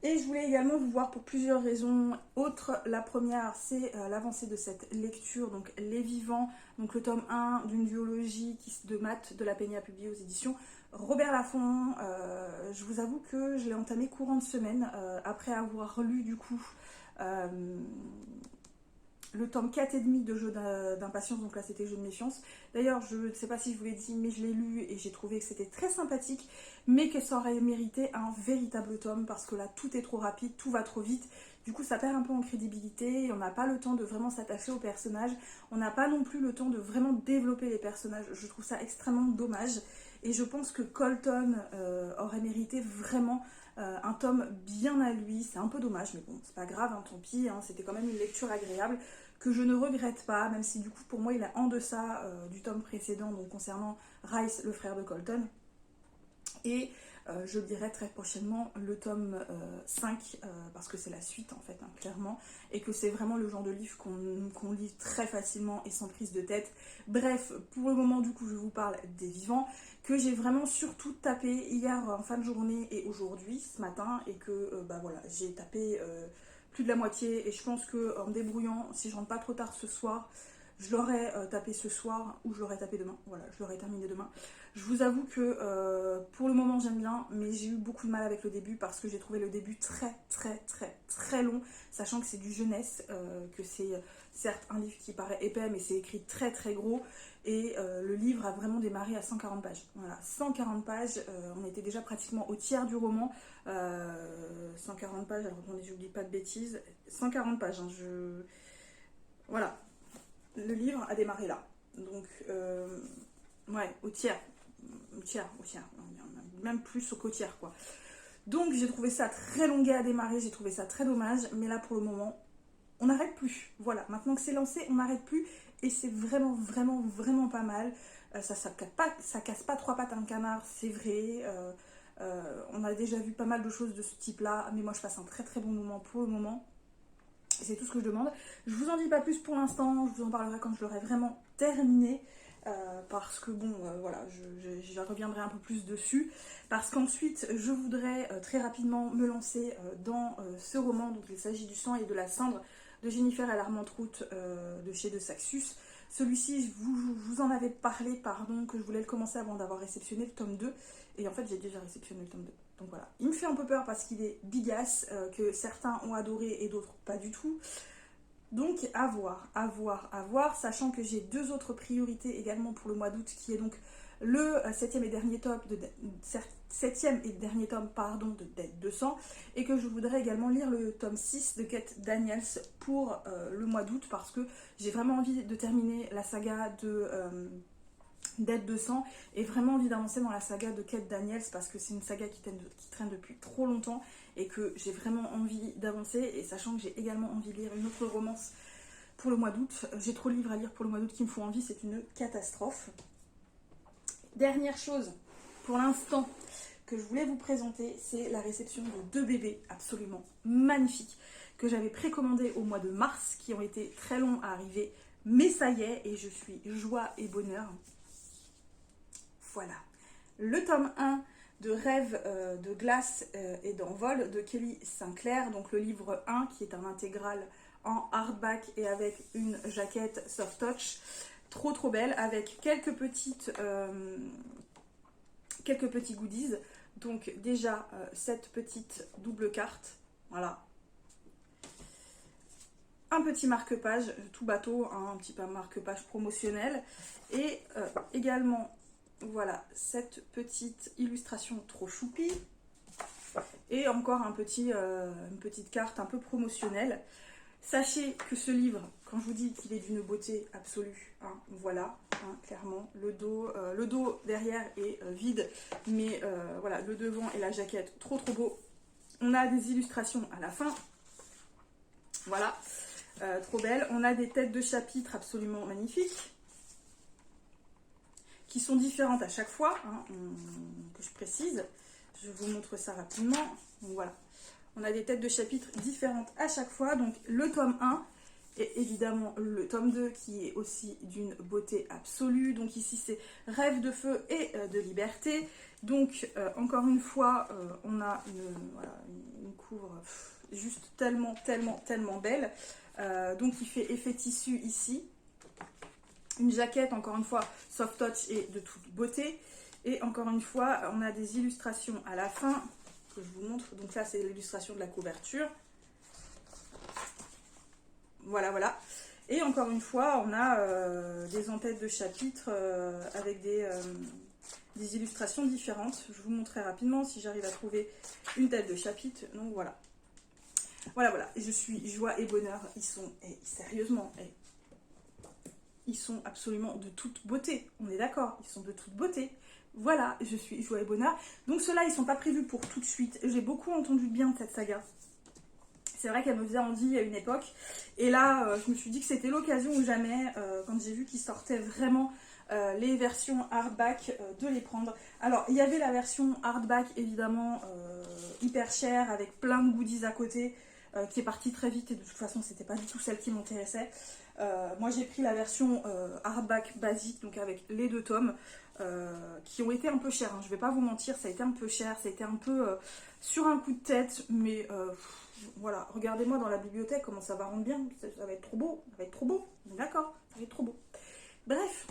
Et je voulais également vous voir pour plusieurs raisons autres. La première, c'est l'avancée de cette lecture, donc Les Vivants, donc le tome 1 d'une duologie de maths de la Peña publiée aux éditions Robert Laffont. Je vous avoue que je l'ai entamé courant de semaine, après avoir lu du coup le tome 4 et demi de Jeu d'impatience, donc là c'était Jeu de méfiance. D'ailleurs, je ne sais pas si je vous l'ai dit, mais je l'ai lu et j'ai trouvé que c'était très sympathique, mais que ça aurait mérité un véritable tome, parce que là tout est trop rapide, tout va trop vite. Du coup, ça perd un peu en crédibilité, on n'a pas le temps de vraiment s'attacher aux personnages, on n'a pas non plus le temps de vraiment développer les personnages. Je trouve ça extrêmement dommage, et je pense que Colton aurait mérité vraiment un tome bien à lui. C'est un peu dommage, mais bon, c'est pas grave, hein, tant pis, hein, c'était quand même une lecture agréable que je ne regrette pas, même si du coup pour moi il est en deçà du tome précédent, donc concernant Rice, le frère de Colton. Et je lirai très prochainement le tome 5, parce que c'est la suite en fait, hein, clairement, et que c'est vraiment le genre de livre qu'on lit très facilement et sans prise de tête. Bref, pour le moment du coup je vous parle des Vivants, que j'ai vraiment surtout tapé hier en fin de journée et aujourd'hui, ce matin, et que voilà, j'ai tapé plus de la moitié, et je pense que en me débrouillant, si je rentre pas trop tard ce soir, je l'aurais tapé ce soir, ou je l'aurais tapé demain. Voilà, je l'aurais terminé demain. Je vous avoue que pour le moment j'aime bien, mais j'ai eu beaucoup de mal avec le début parce que j'ai trouvé le début très long, sachant que c'est du jeunesse, que c'est certes un livre qui paraît épais, mais c'est écrit très gros, et le livre a vraiment démarré à 140 pages. Voilà, 140 pages, on était déjà pratiquement au tiers du roman. 140 pages, alors attendez, j'oublie pas de bêtises, 140 pages, hein, voilà, le livre a démarré là, donc ouais, au tiers, même plus qu'au tiers quoi. Donc j'ai trouvé ça très longuet à démarrer, j'ai trouvé ça très dommage, mais là pour le moment, on n'arrête plus. Voilà, maintenant que c'est lancé, on n'arrête plus, et c'est vraiment pas mal. Ça casse pas trois pattes à un canard, c'est vrai. On a déjà vu pas mal de choses de ce type-là, mais moi je passe un très bon moment pour le moment. C'est tout ce que je demande. Je vous en dis pas plus pour l'instant, je vous en parlerai quand je l'aurai vraiment terminé. Parce que bon, voilà, je reviendrai un peu plus dessus. Parce qu'ensuite, je voudrais très rapidement me lancer dans ce roman. Donc il s'agit du sang et de la cendre de Jennifer et l'Armentrout de chez De Saxus. Celui-ci, je vous en avais parlé, pardon, que je voulais le commencer avant d'avoir réceptionné le tome 2. Et en fait, j'ai déjà réceptionné le tome 2. Donc voilà, il me fait un peu peur parce qu'il est bigasse, que certains ont adoré et d'autres pas du tout. Donc à voir, à voir, à voir, sachant que j'ai 2 autres priorités également pour le mois d'août, qui est donc le septième et dernier tome de Dead 200, et que je voudrais également lire le tome 6 de Kate Daniels pour le mois d'août, parce que j'ai vraiment envie de terminer la saga de Dead 200 et vraiment envie d'avancer dans la saga de Kate Daniels, parce que c'est une saga qui traîne depuis trop longtemps et que j'ai vraiment envie d'avancer, et sachant que j'ai également envie de lire une autre romance pour le mois d'août. J'ai trop de livres à lire pour le mois d'août qui me font envie, c'est une catastrophe. Dernière chose pour l'instant que je voulais vous présenter, c'est la réception de 2 bébés absolument magnifiques que j'avais précommandés au mois de mars, qui ont été très longs à arriver, mais ça y est, et je suis joie et bonheur. Voilà, le tome 1 de Rêve de glace et d'envol de Kelly Sinclair, donc le livre 1 qui est un intégral en hardback et avec une jaquette soft touch, trop belle, avec quelques petits goodies. Donc déjà cette petite double carte, voilà, un petit marque-page tout bateau, hein, un petit marque-page promotionnel, et également voilà cette petite illustration trop choupie, et encore une petite carte un peu promotionnelle. Sachez que ce livre, quand je vous dis qu'il est d'une beauté absolue, hein, voilà, hein, clairement, le dos derrière est vide, mais voilà, le devant et la jaquette, trop beau. On a des illustrations à la fin, voilà, trop belle. On a des têtes de chapitre absolument magnifiques, qui sont différentes à chaque fois, hein, que je précise. Je vous montre ça rapidement. Donc voilà, on a des têtes de chapitre différentes à chaque fois. Donc le tome 1 et évidemment le tome 2 qui est aussi d'une beauté absolue. Donc ici c'est Rêve de feu et de liberté. Donc encore une fois, on a une couvre juste tellement belle. Donc il fait effet tissu ici. Une jaquette, encore une fois, soft touch et de toute beauté. Et encore une fois, on a des illustrations à la fin, que je vous montre. Donc là, c'est l'illustration de la couverture. Voilà. Et encore une fois, on a des en-têtes de chapitres avec des illustrations différentes. Je vous montrerai rapidement si j'arrive à trouver une tête de chapitre. Donc voilà. Voilà. Et je suis joie et bonheur. Ils sont, sérieusement, ils sont absolument de toute beauté. On est d'accord, ils sont de toute beauté. Voilà, je suis joie et bonheur. Donc ceux-là, ils ne sont pas prévus pour tout de suite. J'ai beaucoup entendu de bien de cette saga. C'est vrai qu'elle me faisait envie à une époque. Et là, je me suis dit que c'était l'occasion ou jamais, quand j'ai vu qu'ils sortaient vraiment les versions hardback, de les prendre. Alors, il y avait la version hardback, évidemment, hyper chère, avec plein de goodies à côté, qui est partie très vite. Et de toute façon, c'était pas du tout celle qui m'intéressait. Moi, j'ai pris la version hardback basique, donc avec les 2 tomes, qui ont été un peu chers, hein. Je vais pas vous mentir, ça a été un peu cher, ça a été un peu sur un coup de tête, mais voilà, regardez-moi dans la bibliothèque comment ça va rendre bien, ça va être trop beau, d'accord, ça va être trop beau. Bref,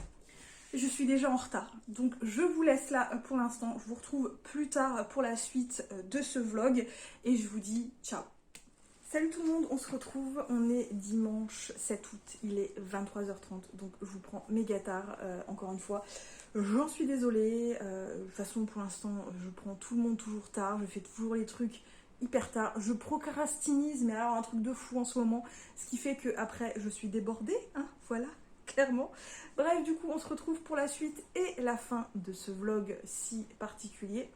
je suis déjà en retard, donc je vous laisse là pour l'instant, je vous retrouve plus tard pour la suite de ce vlog, et je vous dis ciao. Salut tout le monde, on se retrouve, on est dimanche 7 août, il est 23h30, donc je vous prends méga tard, encore une fois. J'en suis désolée, de toute façon pour l'instant je prends tout le monde toujours tard, je fais toujours les trucs hyper tard, je procrastinise, mais alors un truc de fou en ce moment, ce qui fait que après je suis débordée, hein, voilà, clairement. Bref, du coup on se retrouve pour la suite et la fin de ce vlog si particulier.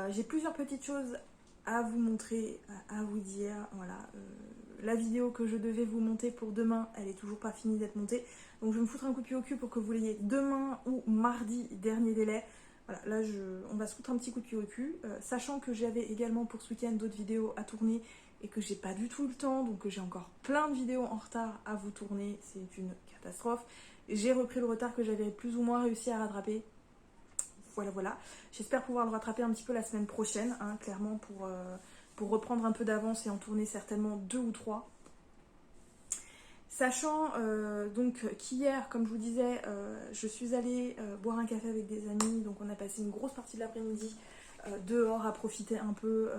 J'ai plusieurs petites choses à vous montrer, à vous dire, voilà, la vidéo que je devais vous monter pour demain, elle est toujours pas finie d'être montée, donc je vais me foutre un coup de pied au cul pour que vous l'ayez demain ou mardi, dernier délai. Voilà, là on va se foutre un petit coup de pied au cul, sachant que j'avais également pour ce week-end d'autres vidéos à tourner et que j'ai pas du tout le temps, donc j'ai encore plein de vidéos en retard à vous tourner, c'est une catastrophe. J'ai repris le retard que j'avais plus ou moins réussi à rattraper. Voilà. J'espère pouvoir le rattraper un petit peu la semaine prochaine, hein, clairement, pour reprendre un peu d'avance et en tourner certainement 2 ou 3. Sachant donc qu'hier, comme je vous disais, je suis allée boire un café avec des amis, donc on a passé une grosse partie de l'après-midi dehors à profiter un peu,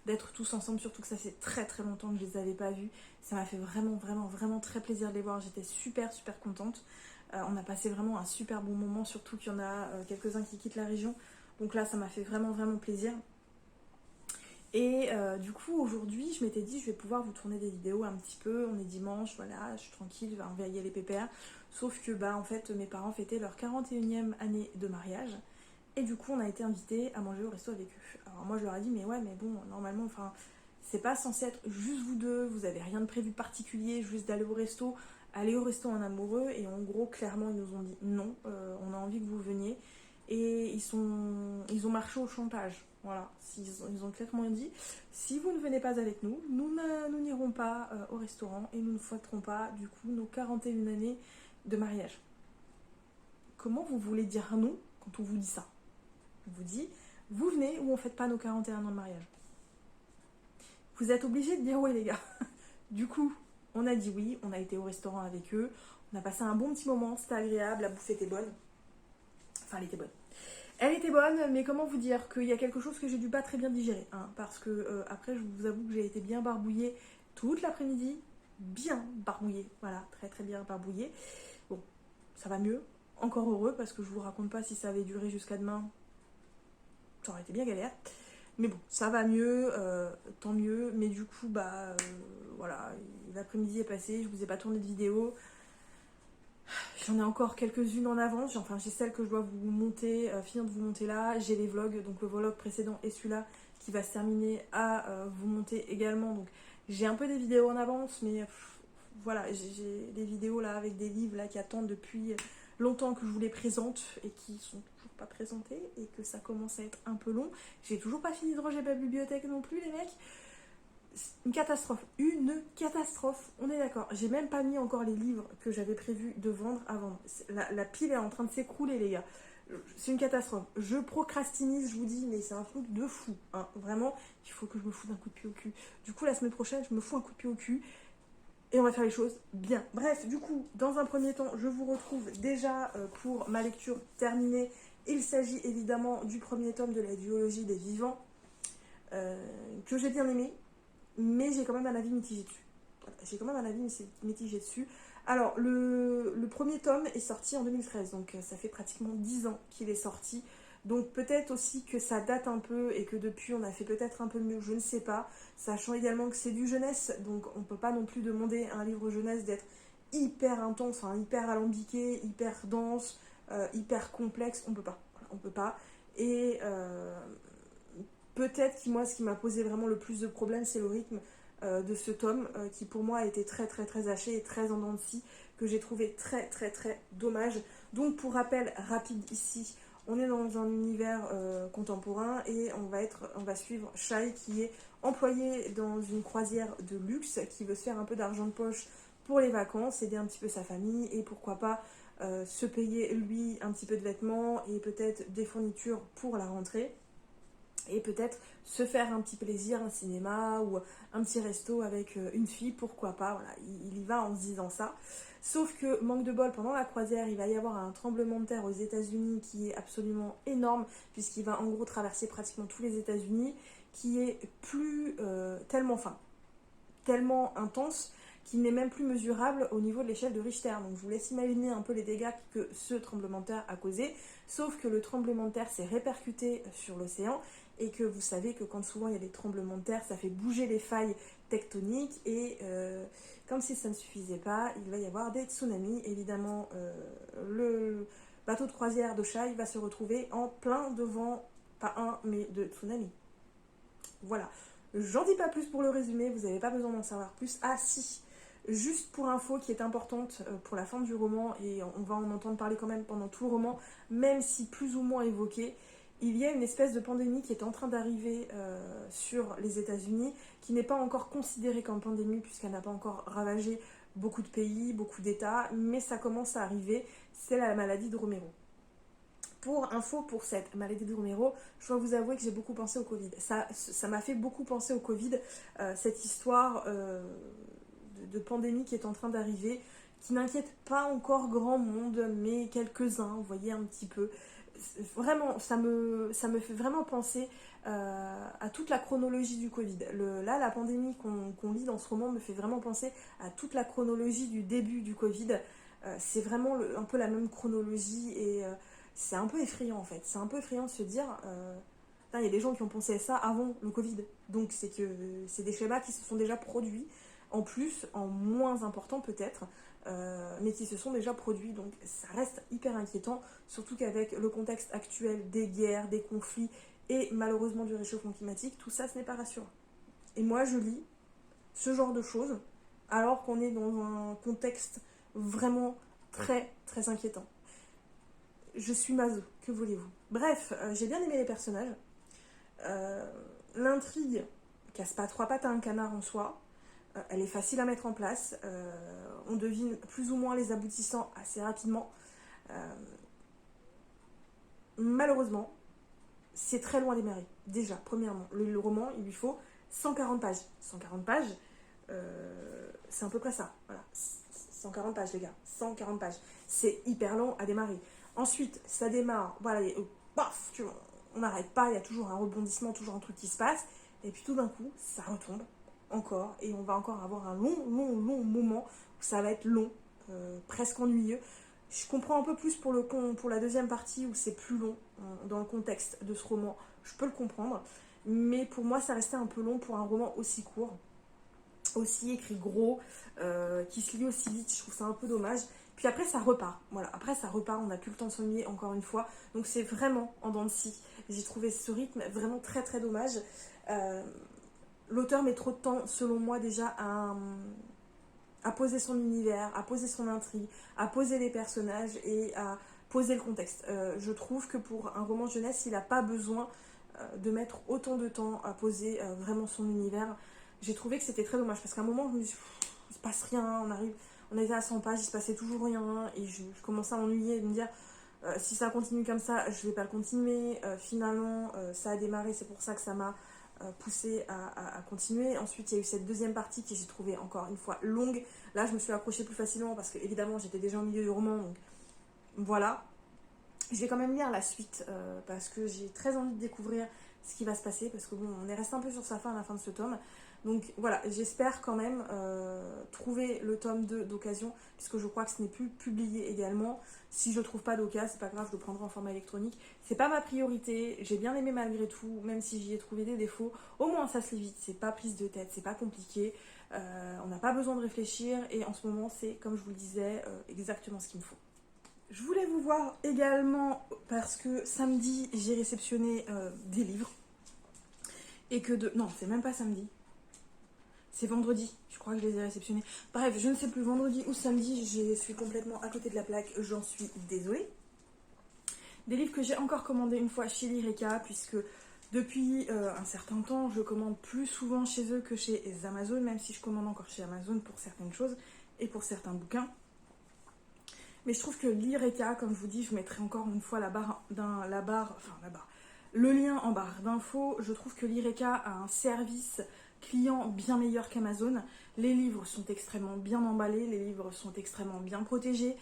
d'être tous ensemble, surtout que ça fait très très longtemps que je les avais pas vus. Ça m'a fait vraiment vraiment vraiment très plaisir de les voir, j'étais super super contente. On a passé vraiment un super bon moment, surtout qu'il y en a quelques-uns qui quittent la région. Donc là, ça m'a fait vraiment vraiment plaisir. Et du coup, aujourd'hui, je m'étais dit, je vais pouvoir vous tourner des vidéos un petit peu. On est dimanche, voilà, je suis tranquille, on va y aller pépère. Sauf que, en fait, mes parents fêtaient leur 41e année de mariage. Et du coup, on a été invités à manger au resto avec eux. Alors moi, je leur ai dit, mais ouais, mais bon, normalement, enfin, c'est pas censé être juste vous deux, vous avez rien de prévu de particulier, juste d'aller au resto, aller au resto en amoureux. Et en gros, clairement, ils nous ont dit non, on a envie que vous veniez. Et ils ont marché au chantage. Voilà, ils ont clairement dit, si vous ne venez pas avec nous, nous n'irons pas au restaurant et nous ne fêterons pas du coup nos 41 années de mariage. Comment vous voulez dire non quand on vous dit ça? On vous dit, vous venez ou on ne fête pas nos 41 ans de mariage. Vous êtes obligés de dire oui les gars. Du coup, on a dit oui, on a été au restaurant avec eux, on a passé un bon petit moment, c'était agréable, la bouffe était bonne. Enfin, elle était bonne. Elle était bonne, mais comment vous dire qu'il y a quelque chose que j'ai dû pas très bien digérer, hein, parce que après, je vous avoue que j'ai été bien barbouillée toute l'après-midi, bien barbouillée, voilà, très très bien barbouillée. Bon, ça va mieux, encore heureux, parce que je vous raconte pas si ça avait duré jusqu'à demain, ça aurait été bien galère. Mais bon, ça va mieux, tant mieux, mais du coup, voilà, l'après-midi est passé, je vous ai pas tourné de vidéo. J'en ai encore quelques-unes en avance, enfin j'ai celle que je dois vous monter, finir de vous monter là, j'ai les vlogs, donc le vlog précédent et celui-là qui va se terminer à vous monter également, donc j'ai un peu des vidéos en avance, mais voilà, j'ai des vidéos là avec des livres là qui attendent depuis longtemps que je vous les présente et qui sont toujours pas présentés et que ça commence à être un peu long. J'ai toujours pas fini de ranger ma bibliothèque non plus les mecs. Une catastrophe, on est d'accord. J'ai même pas mis encore les livres que j'avais prévu de vendre avant. La pile est en train de s'écrouler, les gars. C'est une catastrophe. Je procrastinise, je vous dis, mais c'est un truc de fou. Hein. Vraiment, il faut que je me foute un coup de pied au cul. Du coup, la semaine prochaine, je me fous un coup de pied au cul et on va faire les choses bien. Bref, du coup, dans un premier temps, je vous retrouve déjà pour ma lecture terminée. Il s'agit évidemment du premier tome de la duologie des vivants que j'ai bien aimé. Mais j'ai quand même un avis mitigé dessus. Voilà, j'ai quand même un avis mitigé dessus. Alors, le premier tome est sorti en 2013, donc ça fait pratiquement 10 ans qu'il est sorti. Donc peut-être aussi que ça date un peu et que depuis on a fait peut-être un peu mieux, je ne sais pas. Sachant également que c'est du jeunesse, donc on ne peut pas non plus demander à un livre jeunesse d'être hyper intense, hein, hyper alambiqué, hyper dense, hyper complexe. On peut pas. Voilà, on peut pas. Et peut-être que moi, ce qui m'a posé vraiment le plus de problèmes, c'est le rythme de ce tome, qui pour moi a été très très très haché et très en dents de scie, que j'ai trouvé très très très dommage. Donc pour rappel rapide ici, on est dans un univers contemporain et on va suivre Shai qui est employé dans une croisière de luxe, qui veut se faire un peu d'argent de poche pour les vacances, aider un petit peu sa famille et pourquoi pas se payer lui un petit peu de vêtements et peut-être des fournitures pour la rentrée. Et peut-être se faire un petit plaisir, un cinéma ou un petit resto avec une fille, pourquoi pas, voilà, il y va en se disant ça. Sauf que, manque de bol, pendant la croisière, il va y avoir un tremblement de terre aux États-Unis qui est absolument énorme, puisqu'il va en gros traverser pratiquement tous les États-Unis, qui est tellement intense, qu'il n'est même plus mesurable au niveau de l'échelle de Richter. Donc je vous laisse imaginer un peu les dégâts que ce tremblement de terre a causé, sauf que le tremblement de terre s'est répercuté sur l'océan, et que vous savez que quand souvent il y a des tremblements de terre, ça fait bouger les failles tectoniques, et comme si ça ne suffisait pas, il va y avoir des tsunamis. Évidemment, le bateau de croisière de Shai va se retrouver en plein devant, pas un, mais deux tsunamis. Voilà. J'en dis pas plus pour le résumé, vous n'avez pas besoin d'en savoir plus. Ah si, juste pour info qui est importante pour la fin du roman, et on va en entendre parler quand même pendant tout le roman, même si plus ou moins évoqué, il y a une espèce de pandémie qui est en train d'arriver sur les États-Unis, qui n'est pas encore considérée comme pandémie puisqu'elle n'a pas encore ravagé beaucoup de pays, beaucoup d'États, mais ça commence à arriver, c'est la maladie de Romero. Pour info, pour cette maladie de Romero, je dois vous avouer que j'ai beaucoup pensé au Covid. Ça m'a fait beaucoup penser au Covid, cette histoire de pandémie qui est en train d'arriver, qui n'inquiète pas encore grand monde, mais quelques-uns, vous voyez un petit peu. vraiment, ça me fait vraiment penser à toute la chronologie du Covid. Là, la pandémie qu'on lit dans ce roman me fait vraiment penser à toute la chronologie du début du Covid. C'est vraiment un peu la même chronologie et c'est un peu effrayant en fait. C'est un peu effrayant de se dire, il y a des gens qui ont pensé à ça avant le Covid. Donc c'est que c'est des schémas qui se sont déjà produits, en plus, en moins important peut-être, mais qui se sont déjà produits. Donc ça reste hyper inquiétant, surtout qu'avec le contexte actuel des guerres, des conflits et malheureusement du réchauffement climatique, tout ça ce n'est pas rassurant. Et moi je lis ce genre de choses alors qu'on est dans un contexte vraiment très très inquiétant. Je suis maso, que voulez-vous. Bref, j'ai bien aimé les personnages. L'intrigue casse pas trois pattes à un canard en soi. Elle est facile à mettre en place. On devine plus ou moins les aboutissants assez rapidement. Malheureusement, c'est très loin démarrer. Déjà, premièrement, le roman, il lui faut 140 pages. 140 pages, c'est à peu près ça. Voilà. 140 pages, les gars. 140 pages. C'est hyper long à démarrer. Ensuite, ça démarre. Voilà, paf, on n'arrête pas. Il y a toujours un rebondissement, toujours un truc qui se passe. Et puis tout d'un coup, ça retombe encore. Et on va encore avoir un long moment où ça va être long, presque ennuyeux. Je comprends un peu plus pour la deuxième partie où c'est plus long dans le contexte de ce roman. Je peux le comprendre. Mais pour moi, ça restait un peu long pour un roman aussi court, aussi écrit gros, qui se lit aussi vite. Je trouve ça un peu dommage. Puis après, ça repart. Voilà, après, ça repart. On n'a plus le temps de s'ennuyer encore une fois. Donc, c'est vraiment en dents de scie. J'ai trouvé ce rythme vraiment très, très dommage. L'auteur met trop de temps, selon moi, déjà à poser son univers, à poser son intrigue, à poser les personnages et à poser le contexte. Je trouve que pour un roman jeunesse, il n'a pas besoin de mettre autant de temps à poser vraiment son univers. J'ai trouvé que c'était très dommage parce qu'à un moment, je me suis dit, il se passe rien, on était à 100 pages, il se passait toujours rien et je commençais à m'ennuyer et de me dire si ça continue comme ça, je vais pas le continuer. Finalement, ça a démarré, c'est pour ça que ça m'a poussé à continuer. Ensuite, il y a eu cette deuxième partie qui j'ai trouvé encore une fois longue. Là, je me suis accrochée plus facilement parce que évidemment, j'étais déjà au milieu du roman, donc voilà. Je vais quand même lire la suite parce que j'ai très envie de découvrir ce qui va se passer parce que bon, on est resté un peu sur sa fin à la fin de ce tome. Donc voilà, j'espère quand même trouver le tome 2 d'occasion puisque je crois que ce n'est plus publié également. Si je ne trouve pas d'occasion, c'est pas grave, je le prendrai en format électronique. C'est pas ma priorité, j'ai bien aimé malgré tout, même si j'y ai trouvé des défauts. Au moins ça se lit vite, c'est pas prise de tête, c'est pas compliqué. On n'a pas besoin de réfléchir et en ce moment c'est, comme je vous le disais, exactement ce qu'il me faut. Je voulais vous voir également parce que samedi j'ai réceptionné des livres et que de... Non, c'est même pas samedi. C'est vendredi, je crois que je les ai réceptionnés. Bref, je ne sais plus, vendredi ou samedi, je suis complètement à côté de la plaque, j'en suis désolée. Des livres que j'ai encore commandés une fois chez Lyreca, puisque depuis un certain temps, je commande plus souvent chez eux que chez Amazon, même si je commande encore chez Amazon pour certaines choses et pour certains bouquins. Mais je trouve que Lyreca, comme je vous dis, je mettrai encore une fois le lien en barre d'infos. Je trouve que Lyreca a un service client bien meilleur qu'Amazon. Les livres sont extrêmement bien emballés, les livres sont extrêmement bien protégés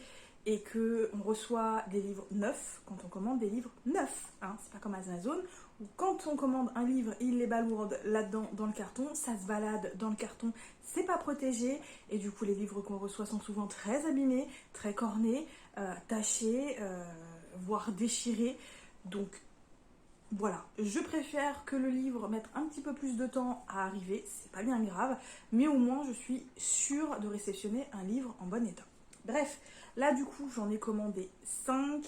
et qu'on reçoit des livres neufs quand on commande des livres neufs. Hein. C'est pas comme Amazon où quand on commande un livre, il les balourde là-dedans dans le carton, ça se balade dans le carton, c'est pas protégé et du coup les livres qu'on reçoit sont souvent très abîmés, très cornés, tachés, voire déchirés. Donc voilà, je préfère que le livre mette un petit peu plus de temps à arriver, c'est pas bien grave, mais au moins je suis sûre de réceptionner un livre en bon état. Bref, là du coup j'en ai commandé 5.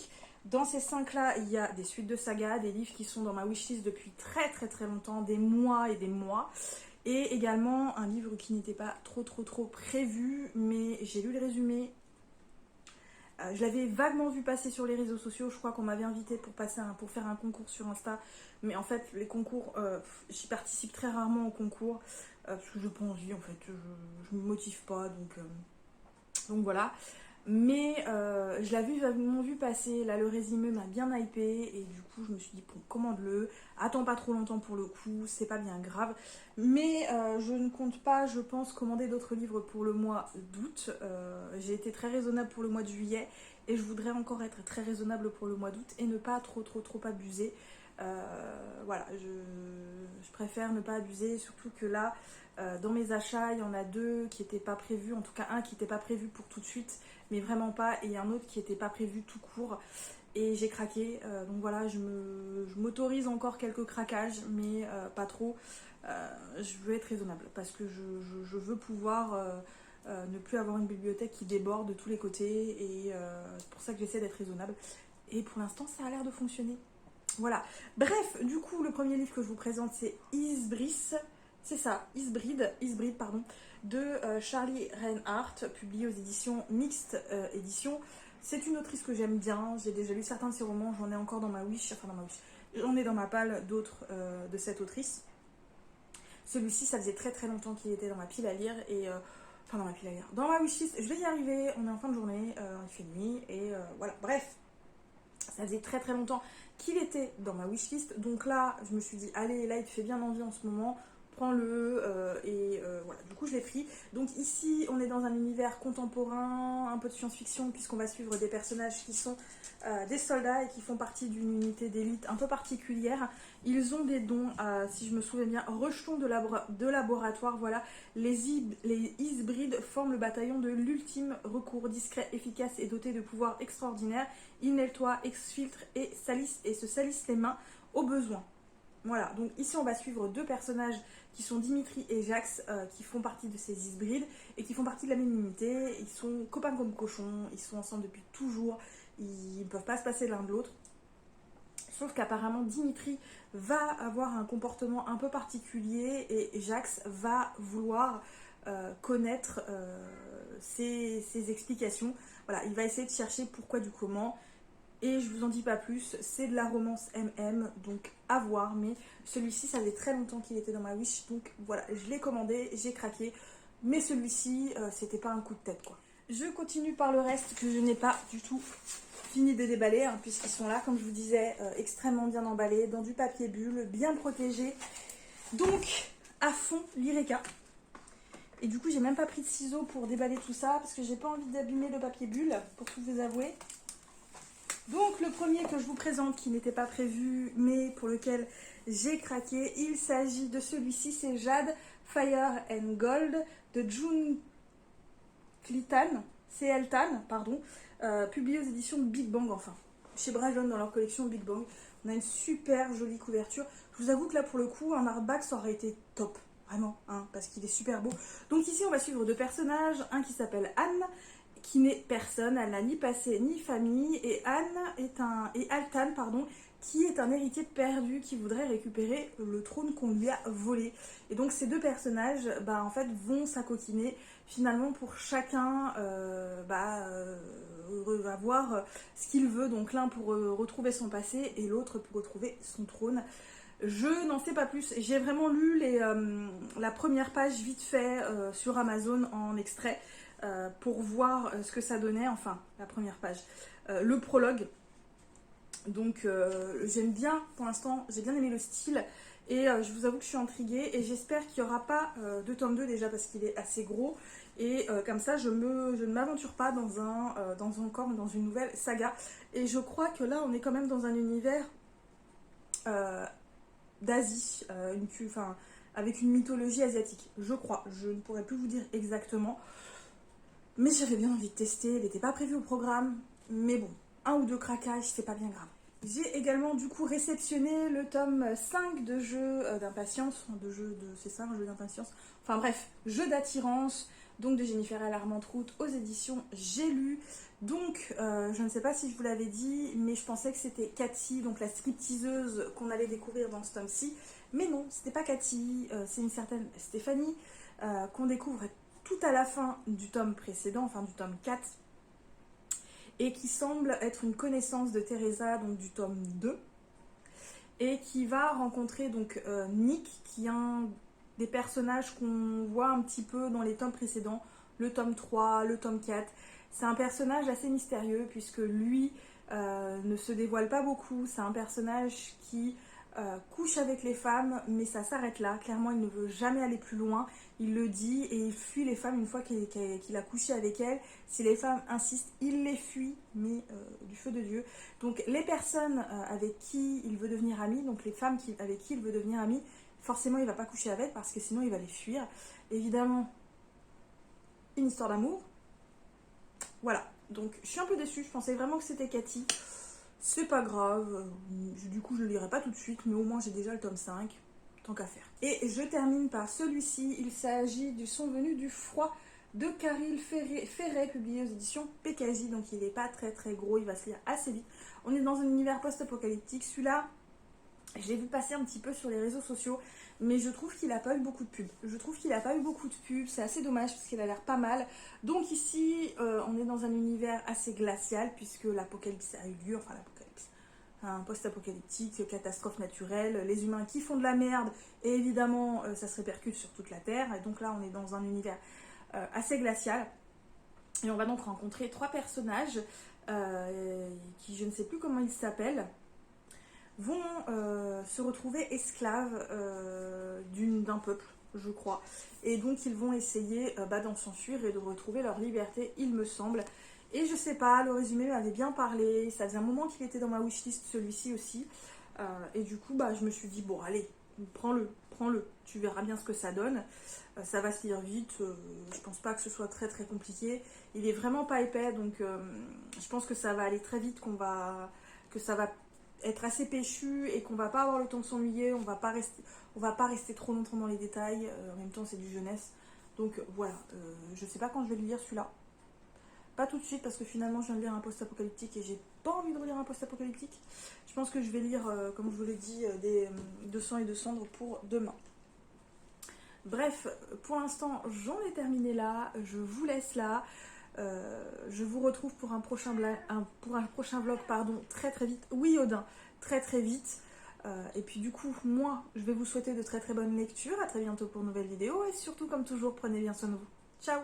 Dans ces 5 là, il y a des suites de sagas, des livres qui sont dans ma wishlist depuis très très très longtemps, des mois et des mois. Et également un livre qui n'était pas trop prévu, mais j'ai lu le résumé. Je l'avais vaguement vu passer sur les réseaux sociaux, je crois qu'on m'avait invité pour faire un concours sur Insta, mais en fait les concours, j'y participe très rarement au concours, parce que je n'ai pas envie en fait, je ne me motive pas, donc voilà. Mais je l'avais vaguement vu passer, là le résumé m'a bien hypé, et du coup je me suis dit bon, commande-le, attends pas trop longtemps pour le coup, c'est pas bien grave. Mais je ne compte pas, je pense, commander d'autres livres pour le mois d'août. J'ai été très raisonnable pour le mois de juillet et je voudrais encore être très raisonnable pour le mois d'août et ne pas trop abuser. Voilà, je préfère ne pas abuser, surtout que là, dans mes achats, il y en a 2 qui n'étaient pas prévus, en tout cas un qui n'était pas prévu pour tout de suite, mais vraiment pas, et un autre qui n'était pas prévu tout court, et j'ai craqué. Donc voilà, je m'autorise encore quelques craquages, mais pas trop. Je veux être raisonnable, parce que je veux pouvoir ne plus avoir une bibliothèque qui déborde de tous les côtés, et c'est pour ça que j'essaie d'être raisonnable. Et pour l'instant, ça a l'air de fonctionner. Voilà. Bref, du coup, le premier livre que je vous présente, c'est Ysbris. C'est ça, Ysbride, pardon, de Charlie Reinhardt, publié aux éditions Mixte Éditions. C'est une autrice que j'aime bien. J'ai déjà lu certains de ses romans. J'en ai encore dans ma wish, j'en ai dans ma palle d'autres de cette autrice. Celui-ci, ça faisait très longtemps qu'il était dans ma pile à lire et dans ma wishlist. Je vais y arriver. On est en fin de journée, il fait nuit et voilà. Bref, ça faisait très longtemps qu'il était dans ma wishlist. Donc là, je me suis dit, allez, là, il te fait bien envie en ce moment. Prends-le voilà, du coup je l'ai pris. Donc ici on est dans un univers contemporain, un peu de science-fiction, puisqu'on va suivre des personnages qui sont des soldats et qui font partie d'une unité d'élite un peu particulière. Ils ont des dons, si je me souviens bien, rejetons de laboratoire. Voilà, les Ysbrides forment le bataillon de l'ultime recours, discret, efficace et doté de pouvoirs extraordinaires. Ils nettoient, exfiltrent et se salissent les mains au besoin. Voilà, donc ici on va suivre 2 personnages qui sont Dimitri et Jax, qui font partie de ces Ysbrides et qui font partie de la même unité. Ils sont copains comme cochons, ils sont ensemble depuis toujours, ils ne peuvent pas se passer l'un de l'autre. Sauf qu'apparemment Dimitri va avoir un comportement un peu particulier et Jax va vouloir connaître ses explications. Voilà, il va essayer de chercher pourquoi du comment. Et je vous en dis pas plus, c'est de la romance MM, donc à voir, mais celui-ci, ça faisait très longtemps qu'il était dans ma wish, donc voilà, je l'ai commandé, j'ai craqué, mais celui-ci, c'était pas un coup de tête, quoi. Je continue par le reste que je n'ai pas du tout fini de déballer, hein, puisqu'ils sont là, comme je vous disais, extrêmement bien emballés, dans du papier bulle, bien protégé, donc à fond l'Ireka. Et du coup, j'ai même pas pris de ciseaux pour déballer tout ça, parce que j'ai pas envie d'abîmer le papier bulle, pour tout vous avouer. Donc le premier que je vous présente, qui n'était pas prévu, mais pour lequel j'ai craqué, il s'agit de celui-ci, c'est Jade, Fire and Gold, de June Cleltan, pardon, publié aux éditions Big Bang, enfin, chez Brajon dans leur collection Big Bang. On a une super jolie couverture. Je vous avoue que là, pour le coup, un hardback, ça aurait été top, vraiment, hein, parce qu'il est super beau. Donc ici, on va suivre 2 personnages, un qui s'appelle Anne, qui n'est personne, elle n'a ni passé ni famille, et Altan, pardon, qui est un héritier perdu qui voudrait récupérer le trône qu'on lui a volé. Et donc ces 2 personnages, en fait, vont s'acoquiner finalement pour chacun avoir ce qu'il veut. Donc l'un pour retrouver son passé et l'autre pour retrouver son trône. Je n'en sais pas plus. J'ai vraiment lu la première page vite fait sur Amazon en extrait. Pour voir ce que ça donnait, enfin la première page, le prologue. Donc j'aime bien, pour l'instant, j'ai bien aimé le style et je vous avoue que je suis intriguée et j'espère qu'il n'y aura pas de tome 2 déjà parce qu'il est assez gros et comme ça je ne m'aventure pas dans une nouvelle saga. Et je crois que là on est quand même dans un univers d'Asie, avec une mythologie asiatique, je crois. Je ne pourrais plus vous dire exactement. Mais j'avais bien envie de tester, elle n'était pas prévue au programme, mais bon, 1 ou 2 craquages, c'est pas bien grave. J'ai également du coup réceptionné le tome 5 de Jeu d'impatience, c'est ça, un jeu d'impatience, enfin bref, Jeu d'attirance, donc de Jennifer L. Armentrout aux éditions J'ai lu. Donc, je ne sais pas si je vous l'avais dit, mais je pensais que c'était Cathy, donc la stripteaseuse qu'on allait découvrir dans ce tome-ci, mais non, c'était pas Cathy, c'est une certaine Stéphanie qu'on découvre tout à la fin du tome précédent, enfin du tome 4, et qui semble être une connaissance de Teresa, donc du tome 2, et qui va rencontrer donc Nick, qui est un des personnages qu'on voit un petit peu dans les tomes précédents, le tome 3, le tome 4. C'est un personnage assez mystérieux, puisque lui ne se dévoile pas beaucoup, c'est un personnage qui couche avec les femmes, mais ça s'arrête là. Clairement, il ne veut jamais aller plus loin. Il le dit et il fuit les femmes une fois qu'il a couché avec elles. Si les femmes insistent, il les fuit, mais du feu de Dieu. Donc les personnes avec qui il veut devenir ami, donc les femmes avec qui il veut devenir ami, forcément il ne va pas coucher avec parce que sinon il va les fuir. Évidemment, une histoire d'amour. Voilà, donc je suis un peu déçue, je pensais vraiment que c'était Cathy. C'est pas grave, du coup je le lirai pas tout de suite, mais au moins j'ai déjà le tome 5, tant qu'à faire. Et je termine par celui-ci, il s'agit du Sont venus du froid de Caril Ferret, publié aux éditions PKJ, donc il n'est pas très très gros, il va se lire assez vite. On est dans un univers post-apocalyptique, celui-là, je l'ai vu passer un petit peu sur les réseaux sociaux, mais je trouve qu'il n'a pas eu beaucoup de pubs. C'est assez dommage parce qu'il a l'air pas mal. Donc ici, on est dans un univers assez glacial puisque l'apocalypse a eu lieu, enfin l'apocalypse, un post-apocalyptique, catastrophe naturelle, les humains qui font de la merde, et évidemment ça se répercute sur toute la Terre. Et donc là, on est dans un univers assez glacial. Et on va donc rencontrer 3 personnages qui, je ne sais plus comment ils s'appellent, vont se retrouver esclaves d'un peuple, je crois. Et donc ils vont essayer d'en s'enfuir et de retrouver leur liberté, il me semble. Et je sais pas, le résumé m'avait bien parlé, ça faisait un moment qu'il était dans ma wishlist, celui-ci aussi. Et du coup, je me suis dit, bon allez, prends-le, tu verras bien ce que ça donne. Ça va se lire vite, je pense pas que ce soit très très compliqué. Il est vraiment pas épais, donc je pense que ça va aller très vite, que ça va être assez péchu et qu'on va pas avoir le temps de s'ennuyer, on va pas rester trop longtemps dans les détails, en même temps c'est du jeunesse. Donc voilà, je sais pas quand je vais le lire celui-là. Pas tout de suite parce que finalement je viens de lire un post-apocalyptique et j'ai pas envie de relire un post-apocalyptique. Je pense que je vais lire, comme je vous l'ai dit, de sang et de cendres pour demain. Bref, pour l'instant j'en ai terminé là, je vous laisse là. Je vous retrouve pour un prochain vlog très très vite. Oui Odin, très très vite. Et puis du coup, moi, je vais vous souhaiter de très très bonnes lectures. À très bientôt pour une nouvelle vidéo. Et surtout, comme toujours, prenez bien soin de vous. Ciao!